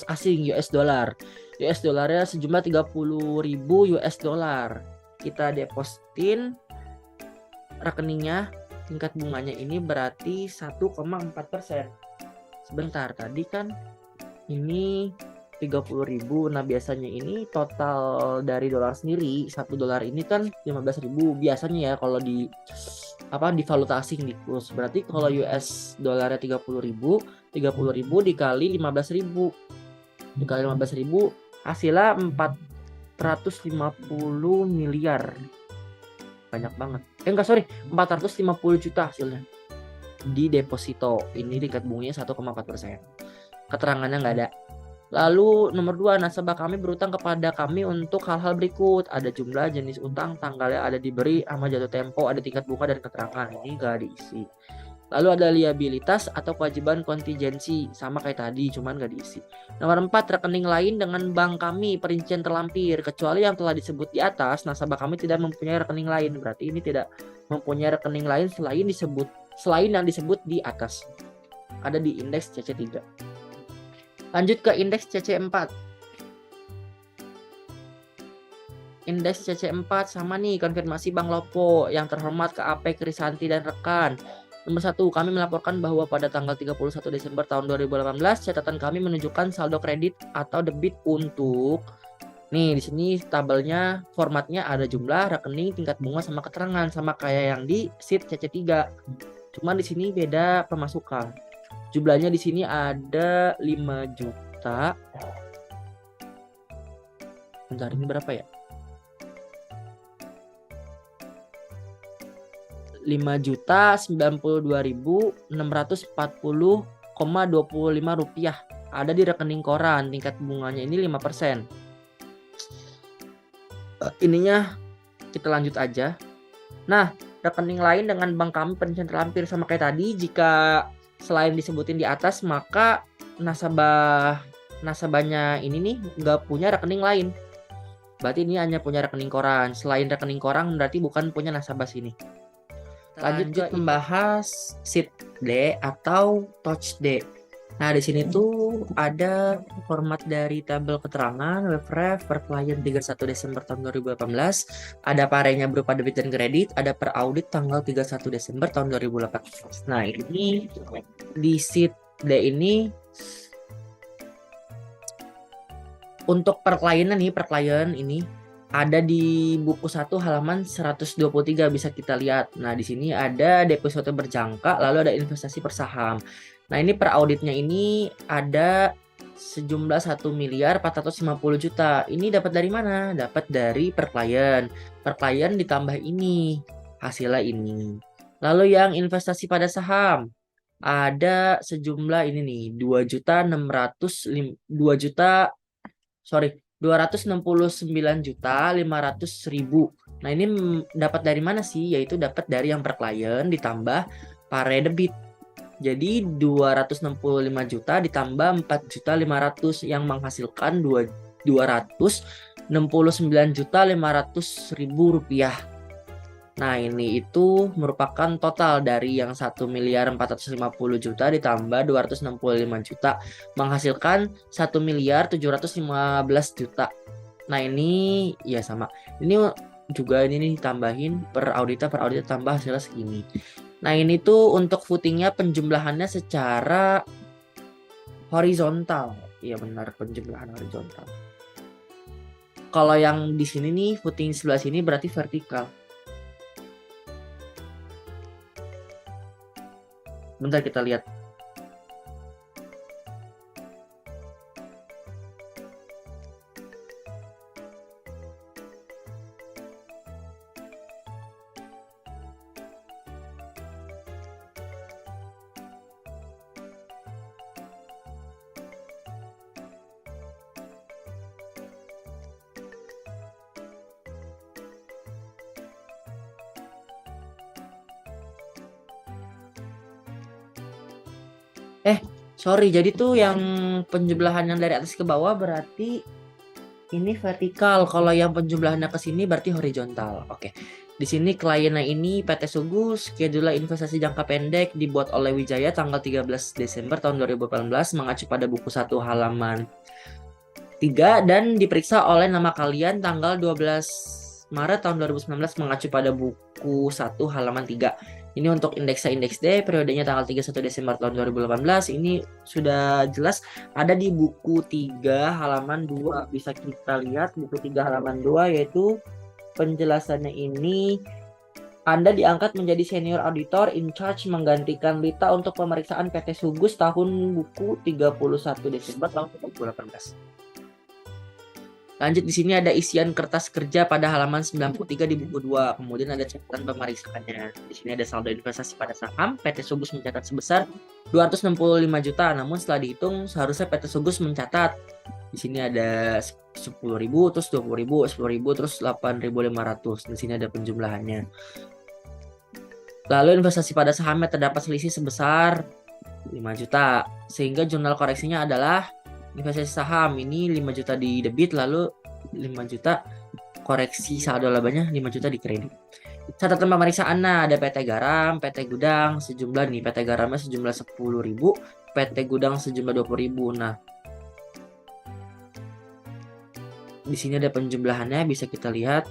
asing US dollar. US dollarnya sejumlah 30.000 US dollar. Kita depositin rekeningnya, tingkat bunganya ini berarti 1,4%. Sebentar, tadi kan ini 30.000. Nah, biasanya ini total dari dolar sendiri, 1 dolar ini kan 15.000 biasanya ya kalau di valuta asing di kurs. Berarti kalau US dolarnya 30.000 dikali 15.000. Dikali 15.000 hasilnya 450 miliar. Banyak banget. 450 juta hasilnya. Di deposito. Ini tingkat bunganya 1,4%. Keterangannya nggak ada. Lalu nomor 2, nasabah kami berutang kepada kami untuk hal-hal berikut. Ada jumlah, jenis utang, tanggalnya ada diberi, sama jatuh tempo, ada tingkat bunga dan keterangan. Ini nggak diisi. Lalu ada liabilitas atau kewajiban kontingensi, sama kayak tadi, cuman nggak diisi. Nomor 4, rekening lain dengan bank kami, perincian terlampir. Kecuali yang telah disebut di atas, nasabah kami tidak mempunyai rekening lain. Berarti ini tidak mempunyai rekening lain selain yang disebut di atas. Ada di indeks CC3. Lanjut ke indeks CC4. Indeks CC4 sama nih, konfirmasi Bank Lopo yang terhormat KAP Krisanti dan rekan. Nomor 1, kami melaporkan bahwa pada tanggal 31 Desember tahun 2018 catatan kami menunjukkan saldo kredit atau debit untuk, nih di sini tabelnya formatnya ada jumlah, rekening, tingkat bunga sama keterangan, sama kayak yang di sheet CC3. Cuma di sini beda pemasukan. Jumlahnya di sini ada 5 juta. Bentar, ini berapa ya? 5.092.640,25 rupiah ada di rekening koran. Tingkat bunganya ini 5%. Ininya kita lanjut aja. Nah, rekening lain dengan bank kami pencentral hampir sama kayak tadi. Jika selain disebutin di atas, maka nasabahnya ini nih nggak punya rekening lain. Berarti ini hanya punya rekening koran. Selain rekening koran berarti bukan punya nasabah sini. Lanjut ke membahas sheet D atau touch D. Nah, di sini tuh ada format dari tabel keterangan WFREF per klien 31 Desember tahun 2018. Ada parenya berupa debit dan kredit, ada per audit tanggal 31 Desember tahun 2018. Nah, ini di sheet D ini untuk per klien ini ada di buku 1 halaman 123 bisa kita lihat. Nah, di sini ada deposito berjangka, lalu ada investasi per saham. Nah, ini per auditnya ini ada sejumlah 1.450.000.000. Ini dapat dari mana? Dapat dari per klien. Per klien ditambah ini, hasilnya ini. Lalu yang investasi pada saham ada sejumlah ini nih, 269.500.000. Nah, ini dapat dari mana sih? Yaitu dapat dari yang per klien ditambah pare debit. Jadi 265 juta ditambah 4.500.000 yang menghasilkan 269.500.000 rupiah. Nah, ini itu merupakan total dari yang 1.450.000.000 ditambah 265 juta menghasilkan 1.715.000.000. Nah, ini ya sama. Ini juga ini ditambahin per audita tambah hasilnya segini. Nah, ini tuh untuk footingnya penjumlahannya secara horizontal. Iya benar, penjumlahan horizontal. Kalau yang di sini nih footing sebelah sini berarti vertikal. Bentar kita lihat. Sorry, jadi tuh yang penjumlahan yang dari atas ke bawah berarti ini vertikal. Kalau yang penjumlahannya ke sini berarti horizontal. Oke. Di sini kliennya ini PT Sugus, skedul investasi jangka pendek dibuat oleh Wijaya tanggal 13 Desember tahun 2018 mengacu pada buku 1 halaman 3 dan diperiksa oleh nama kalian tanggal 12 Maret tahun 2019 mengacu pada buku 1 halaman 3. Ini untuk indeks D, periodenya tanggal 31 Desember tahun 2018. Ini sudah jelas ada di buku 3 halaman 2. Bisa kita lihat buku 3 halaman 2 yaitu penjelasannya ini. Anda diangkat menjadi senior auditor in charge menggantikan Lita untuk pemeriksaan PT Sugus tahun buku 31 Desember tahun 2018. Lanjut di sini ada isian kertas kerja pada halaman 93 di buku 2. Kemudian ada catatan pemeriksaannya. Di sini ada saldo investasi pada saham. PT Sugus mencatat sebesar 265 juta. Namun setelah dihitung seharusnya PT Sugus mencatat. Di sini ada 10.000, terus 20.000, 10.000, terus 8.500. Di sini ada penjumlahannya. Lalu investasi pada sahamnya terdapat selisih sebesar 5 juta. Sehingga jurnal koreksinya adalah investasi saham ini 5 juta di debit, lalu 5 juta koreksi saldo labanya 5 juta di kredit. Catatan pemeriksaan ada PT Garam, PT Gudang sejumlah nih, PT Garamnya sejumlah 10.000, PT Gudang sejumlah 20.000. Nah, di sini ada penjumlahannya bisa kita lihat.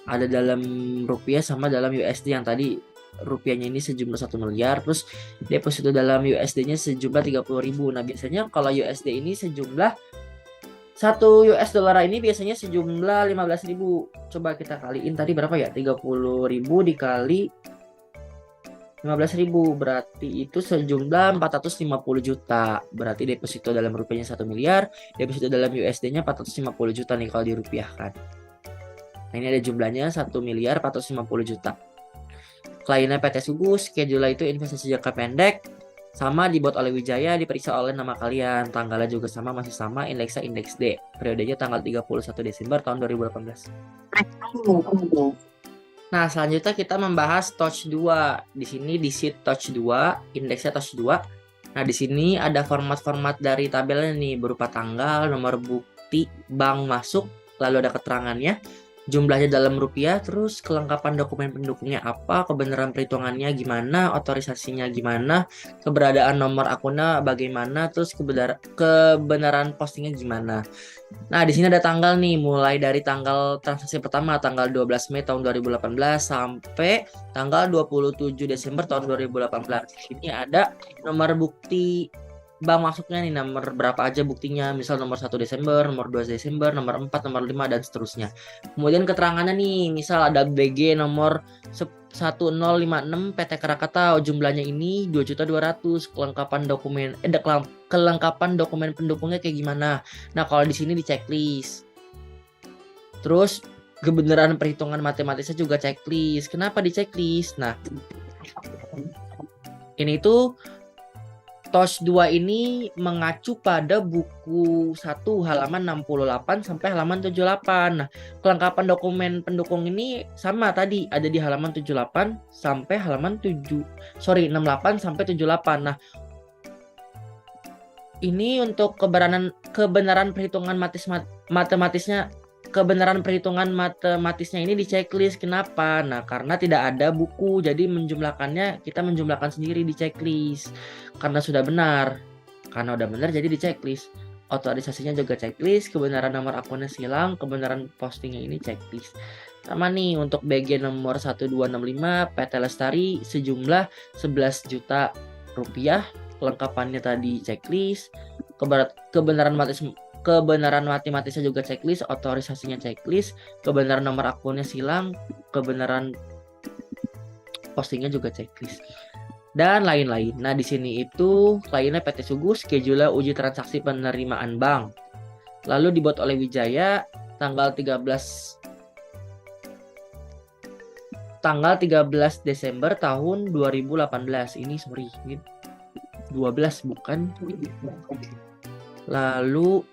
Ada dalam rupiah sama dalam USD. Yang tadi rupiahnya ini sejumlah 1 miliar, terus deposito dalam USD-nya sejumlah 30.000. Nah, biasanya kalau USD ini sejumlah 1 US dollar ini biasanya sejumlah 15.000. Coba kita kaliin tadi berapa ya? 30.000 dikali 15.000 berarti itu sejumlah 450 juta. Berarti deposito dalam rupiahnya 1 miliar, deposito dalam USD-nya 450 juta nih kalau dirupiahkan. Nah, ini ada jumlahnya 1 miliar 450 juta. Kliennya PT Sugus, schedule itu investasi jangka pendek, sama dibuat oleh Wijaya, diperiksa oleh nama kalian. Tanggalnya juga sama, masih sama, indeksnya indeks D. Periodenya tanggal 31 Desember tahun 2018. Nah, selanjutnya kita membahas Touch 2. Di sini di sheet Touch 2, indeksnya Touch 2. Nah, di sini ada format-format dari tabelnya nih, berupa tanggal, nomor bukti, bank masuk, lalu ada keterangannya, jumlahnya dalam rupiah, terus kelengkapan dokumen pendukungnya apa, kebenaran perhitungannya gimana, otorisasinya gimana, keberadaan nomor akunnya bagaimana, terus kebenaran postingnya gimana. Nah, di sini ada tanggal nih, mulai dari tanggal transaksi pertama, tanggal 12 Mei tahun 2018 sampai tanggal 27 Desember tahun 2018. Di sini ada nomor bukti bank masuknya nih, nomor berapa aja buktinya, misal nomor 1 Desember, nomor 2 Desember, nomor 4, nomor 5, dan seterusnya. Kemudian keterangannya nih, misal ada BG nomor 1056 PT Krakatau, jumlahnya ini 2.200.000, kelengkapan dokumen pendukungnya kayak gimana. Nah, kalau di sini di checklist. Terus kebenaran perhitungan matematisnya juga checklist. Kenapa di checklist? Nah, ini tuh TOS 2 ini mengacu pada buku 1 halaman 68 sampai halaman 78. Nah, kelengkapan dokumen pendukung ini sama tadi, ada di halaman 68 sampai halaman 68 sampai 78. Nah, ini untuk kebenaran perhitungan matematisnya, kebenaran perhitungan matematisnya ini di checklist. Kenapa? Nah, karena tidak ada buku, jadi kita menjumlahkan sendiri di checklist. Karena sudah benar. Karena udah benar jadi di checklist. Otorisasinya juga checklist, kebenaran nomor akunnya silang, kebenaran postingnya ini checklist. Sama nih untuk BG nomor 1265 PT Lestari sejumlah 11 juta rupiah. Kelengkapannya tadi checklist, kebenaran matematisnya juga checklist, otorisasinya checklist, kebenaran nomor akunnya silang, kebenaran postingnya juga checklist, dan lain-lain. Nah, di sini itu kliennya PT Sugus, schedule uji transaksi penerimaan bank. Lalu dibuat oleh Wijaya tanggal 13 Desember tahun 2018. Ini 12 bukan. Lalu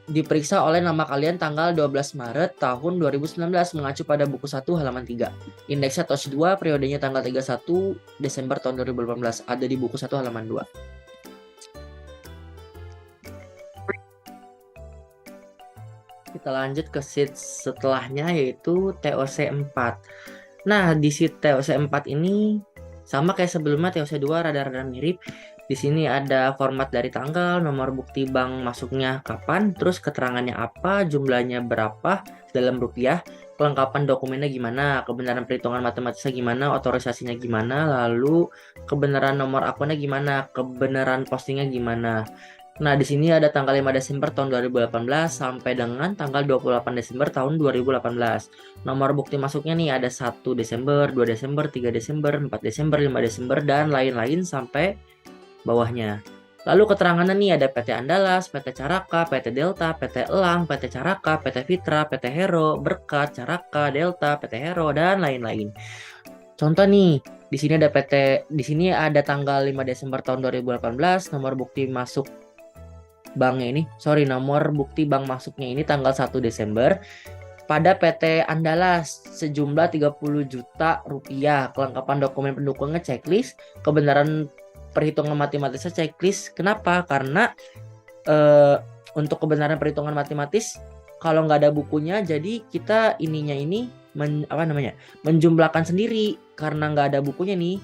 diperiksa oleh nama kalian tanggal 12 Maret tahun 2019 mengacu pada buku 1 halaman 3. Indeksnya TOS 2, periodenya tanggal 31 Desember tahun 2018. Ada di buku 1 halaman 2. Kita lanjut ke sheet setelahnya, yaitu TOC 4. Nah, di sheet TOC 4 ini sama kayak sebelumnya, TOC 2 rada-rada mirip. Di sini ada format dari tanggal, nomor bukti bank masuknya kapan, terus keterangannya apa, jumlahnya berapa dalam rupiah, kelengkapan dokumennya gimana, kebenaran perhitungan matematisnya gimana, otorisasinya gimana, lalu kebenaran nomor akunnya gimana, kebenaran postingnya gimana. Nah, di sini ada tanggal 5 Desember tahun 2018 sampai dengan tanggal 28 Desember tahun 2018. Nomor bukti masuknya nih ada 1 Desember, 2 Desember, 3 Desember, 4 Desember, 5 Desember, dan lain-lain sampai bawahnya. Lalu keterangannya nih ada PT Andalas, PT Caraka, PT Delta, PT Elang, PT Caraka, PT Fitra, PT Hero, Berkat, Caraka, Delta, PT Hero, dan lain-lain. Contoh nih, di sini ada tanggal 5 Desember tahun 2018, nomor bukti masuk banknya ini, nomor bukti bank masuknya ini tanggal 1 Desember pada PT Andalas sejumlah 30 juta rupiah. Kelengkapan dokumen pendukungnya checklist, kebenaran perhitungan matematisnya checklist. Kenapa? Karena untuk kebenaran perhitungan matematis kalau nggak ada bukunya, jadi kita menjumlahkan sendiri. Karena nggak ada bukunya nih,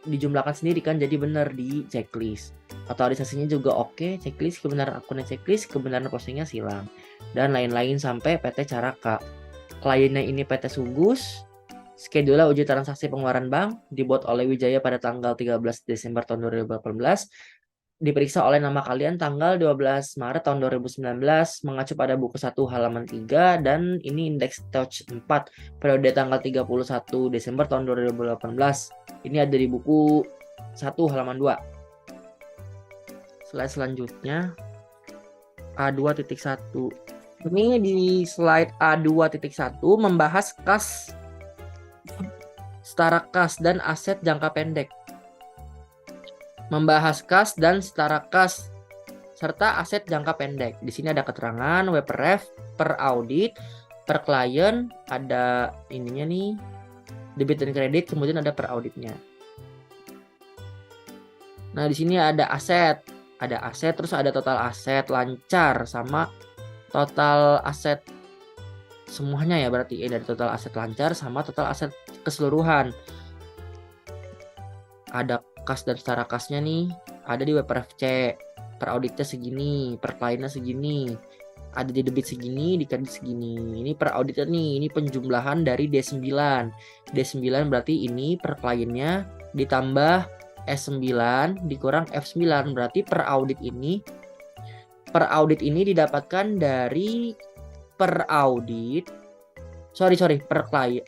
dijumlahkan sendiri kan, jadi benar di checklist. Otorisasinya juga oke, checklist, kebenaran akunnya checklist, kebenaran postingnya silang, dan lain-lain sampai PT Caraka. Kliennya ini PT Sugus, schedule uji transaksi pengeluaran bank, dibuat oleh Wijaya pada tanggal 13 Desember tahun 2018. diperiksa oleh nama kalian tanggal 12 Maret tahun 2019 mengacu pada buku 1 halaman 3 dan ini indeks touch 4 periode tanggal 31 Desember tahun 2018. Ini ada di buku 1 halaman 2. Slide selanjutnya A2.1. Ini di slide A2.1 membahas kas, setara kas dan aset jangka pendek. Membahas kas dan setara kas serta aset jangka pendek. Di sini ada keterangan WPREF per audit, per klien, ada ininya nih, debit dan kredit, kemudian ada per auditnya. Nah, di sini ada aset terus ada total aset lancar sama total aset semuanya ya, berarti dari total aset lancar sama total aset keseluruhan. Ada kas dan setara kasnya nih, ada di WPRFC, per auditnya segini, per kliennya segini, ada di debit segini, di kredit segini. Ini per auditnya nih, ini penjumlahan dari D9. D9 berarti ini per kliennya ditambah S9 dikurang F9, berarti per audit ini didapatkan dari per klien.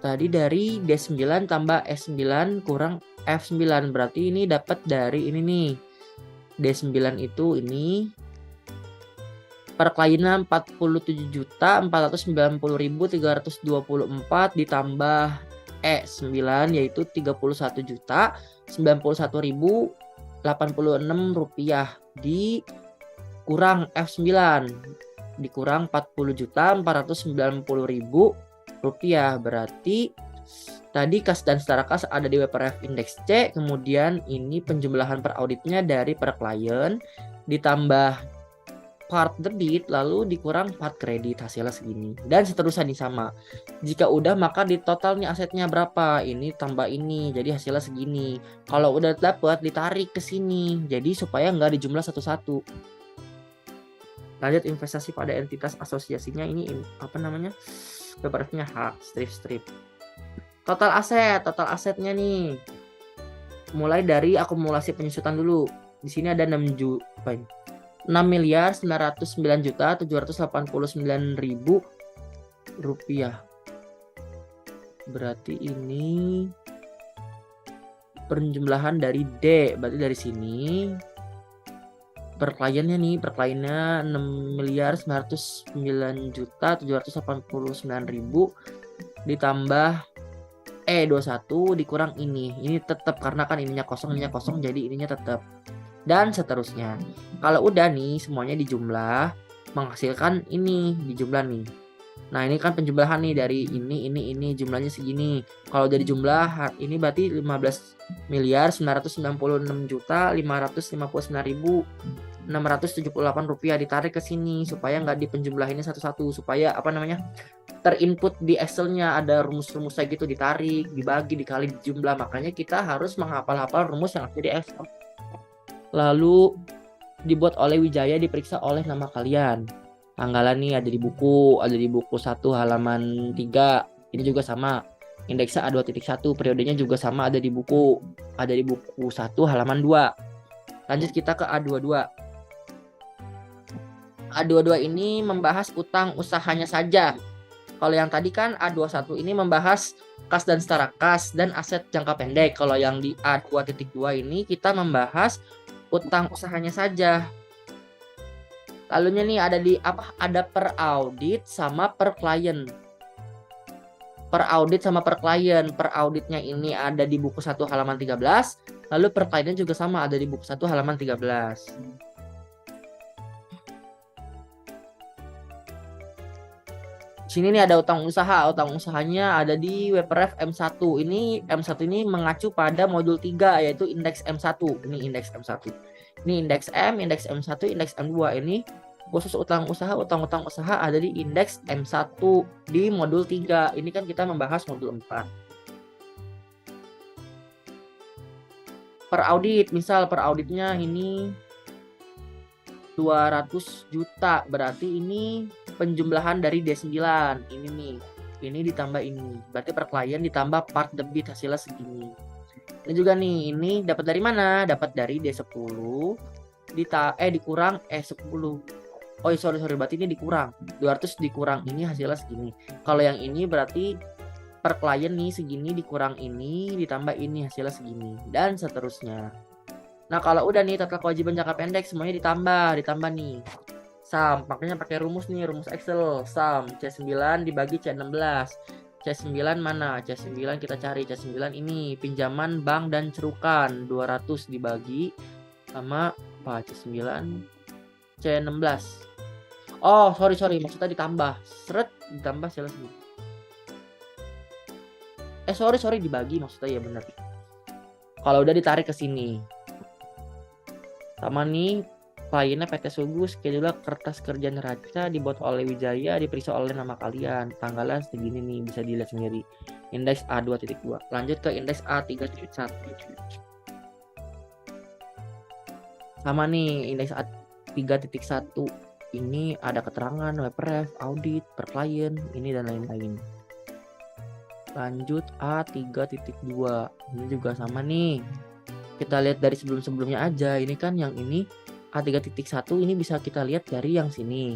Tadi dari D9 tambah S9 kurang F9, berarti ini dapat dari ini nih. D9 itu ini per kliennya 47.490.324 ditambah E9 yaitu 31.091.086 rupiah dikurang F9 dikurang 40.490.000 rupiah, berarti tadi kas dan setara kas ada di WPRF indeks C, kemudian ini penjumlahan per auditnya dari per klien ditambah part debit lalu dikurang part kredit, hasilnya segini dan seterusnya nih sama. Jika udah maka di total nih asetnya berapa, ini tambah ini jadi hasilnya segini. Kalau udah dapat ditarik ke sini jadi supaya nggak dijumlah satu-satu. Lanjut investasi pada entitas asosiasinya, ini apa namanya, WPRF-nya H, strip. Total asetnya nih. Mulai dari akumulasi penyusutan dulu. Di sini ada 6.909.789.000 rupiah. Berarti ini penjumlahan dari D, berarti dari sini. Per kliennya 6.909.789.000 ditambah E21 dikurang ini tetap karena kan ininya kosong jadi ininya tetap dan seterusnya. Kalau udah nih semuanya dijumlah menghasilkan ini dijumlah nih. Nah, ini kan penjumlahan nih dari ini jumlahnya segini. Kalau dari jumlah ini berarti 15.996.559.678 rupiah ditarik ke sini supaya nggak dipenjumlahinnya satu-satu, supaya apa namanya terinput di Excel-nya ada rumus-rumusnya gitu, ditarik, dibagi, dikali, dijumlah. Makanya kita harus menghafal-hafal rumus yang ada di Excel. Lalu dibuat oleh Wijaya, diperiksa oleh nama kalian. Tanggalan nih ada di buku 1 halaman 3. Ini juga sama. Indeksnya A2.1, periodenya juga sama ada di buku 1 halaman 2. Lanjut kita ke A22. A22 ini membahas utang usahanya saja. Kalau yang tadi kan A21 ini membahas kas dan setara kas dan aset jangka pendek. Kalau yang di A2.2 ini kita membahas utang usahanya saja. Lalunya nih ada per audit sama per klien. Per audit sama per klien. Per auditnya ini ada di buku 1 halaman 13, lalu per kliennya juga sama ada di buku 1 halaman 13. Sini nih ada utang usaha. Utang usahanya ada di WPRF M1. Ini M1 ini mengacu pada modul 3 yaitu indeks M1. Ini indeks M1. Ini indeks M, indeks M1, indeks M2. Ini khusus utang usaha ada di indeks M1 di modul 3. Ini kan kita membahas modul 4. Per audit, misal per auditnya ini 200 juta, berarti ini penjumlahan dari D9 ini nih, ini ditambah ini, berarti per klien ditambah part debit hasilnya segini. Ini juga nih, ini dapat dari mana? Dapat dari D10 dikurang 10. Oh, sorry, berarti ini dikurang. 200 dikurang ini hasilnya segini. Kalau yang ini berarti per klien nih segini dikurang ini ditambah ini hasilnya segini dan seterusnya. Nah, kalau udah nih total kewajiban jangka pendek semuanya ditambah nih. Sum, makanya pakai rumus nih, rumus Excel. Sum C9 dibagi C16. C9 mana? C9 kita cari. C9 ini pinjaman bank dan cerukan. 200 dibagi sama apa? C9 C16. Oh, sorry. Maksudnya ditambah. Seret ditambah selesai. Sorry dibagi maksudnya, ya benar. Kalau udah ditarik ke sini. Sama nih kliennya PT Sugus, scheduler kertas kerja neraca dibuat oleh Wijaya, diperiksa oleh nama kalian. Tanggalnya segini nih, bisa dilihat sendiri. Indeks A2.2. Lanjut ke indeks A3.1. Sama nih, indeks A3.1. Ini ada keterangan, web ref, audit, per klien, ini dan lain-lain. Lanjut A3.2. Ini juga sama nih. Kita lihat dari sebelum-sebelumnya aja. Ini kan yang ini A3.1 ini bisa kita lihat dari yang sini.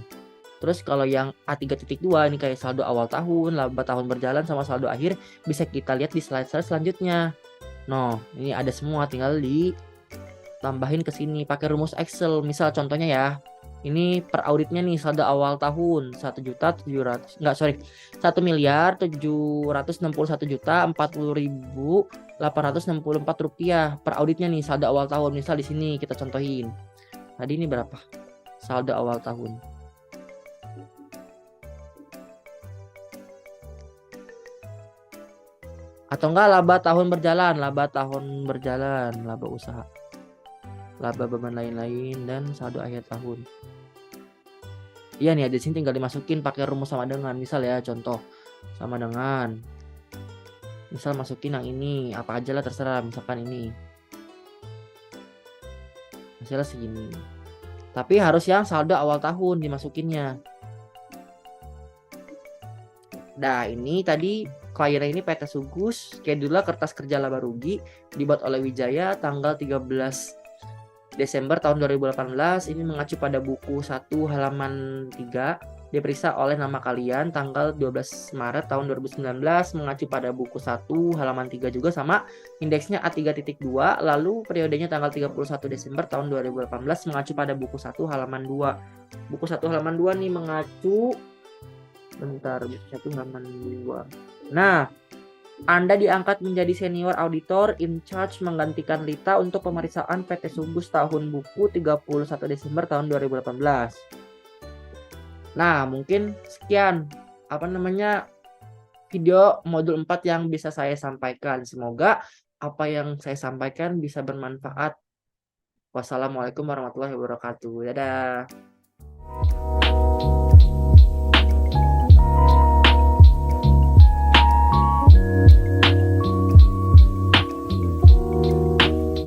Terus kalau yang A3.2 ini kayak saldo awal tahun, laba tahun berjalan sama saldo akhir bisa kita lihat di slide-slide selanjutnya. Nah, ini ada semua, tinggal ditambahin ke sini pakai rumus Excel. Misal contohnya ya. Ini per auditnya nih saldo awal tahun 1.761.440.864 rupiah per auditnya nih saldo awal tahun. Misal di sini kita contohin. Tadi ini berapa? Saldo awal tahun. Atau enggak laba tahun berjalan, laba usaha, laba beban lain-lain, dan saldo akhir tahun. Iya nih, di sini tinggal dimasukin pakai rumus sama dengan. Misal ya, contoh sama dengan. Misal masukin yang ini, apa aja lah terserah, misalkan ini. Hasilnya segini. Tapi harus yang saldo awal tahun dimasukinnya. Nah, ini tadi kliennya ini PT Sugus, scheduler kertas kerja laba rugi dibuat oleh Wijaya tanggal 13 Desember tahun 2018. Ini mengacu pada buku 1 halaman 3, diperiksa oleh nama kalian tanggal 12 Maret tahun 2019, mengacu pada buku 1 halaman 3 juga sama, indeksnya A3.2, lalu periodenya tanggal 31 Desember tahun 2018, mengacu pada buku 1 halaman 2. Buku 1 halaman 2 nih mengacu, bentar, buku 1 halaman 2. Nah, Anda diangkat menjadi senior auditor in charge menggantikan Lita untuk pemeriksaan PT Sugus tahun buku 31 Desember tahun 2018. Nah, mungkin sekian video modul 4 yang bisa saya sampaikan. Semoga apa yang saya sampaikan bisa bermanfaat. Wassalamualaikum warahmatullahi wabarakatuh. Dadah.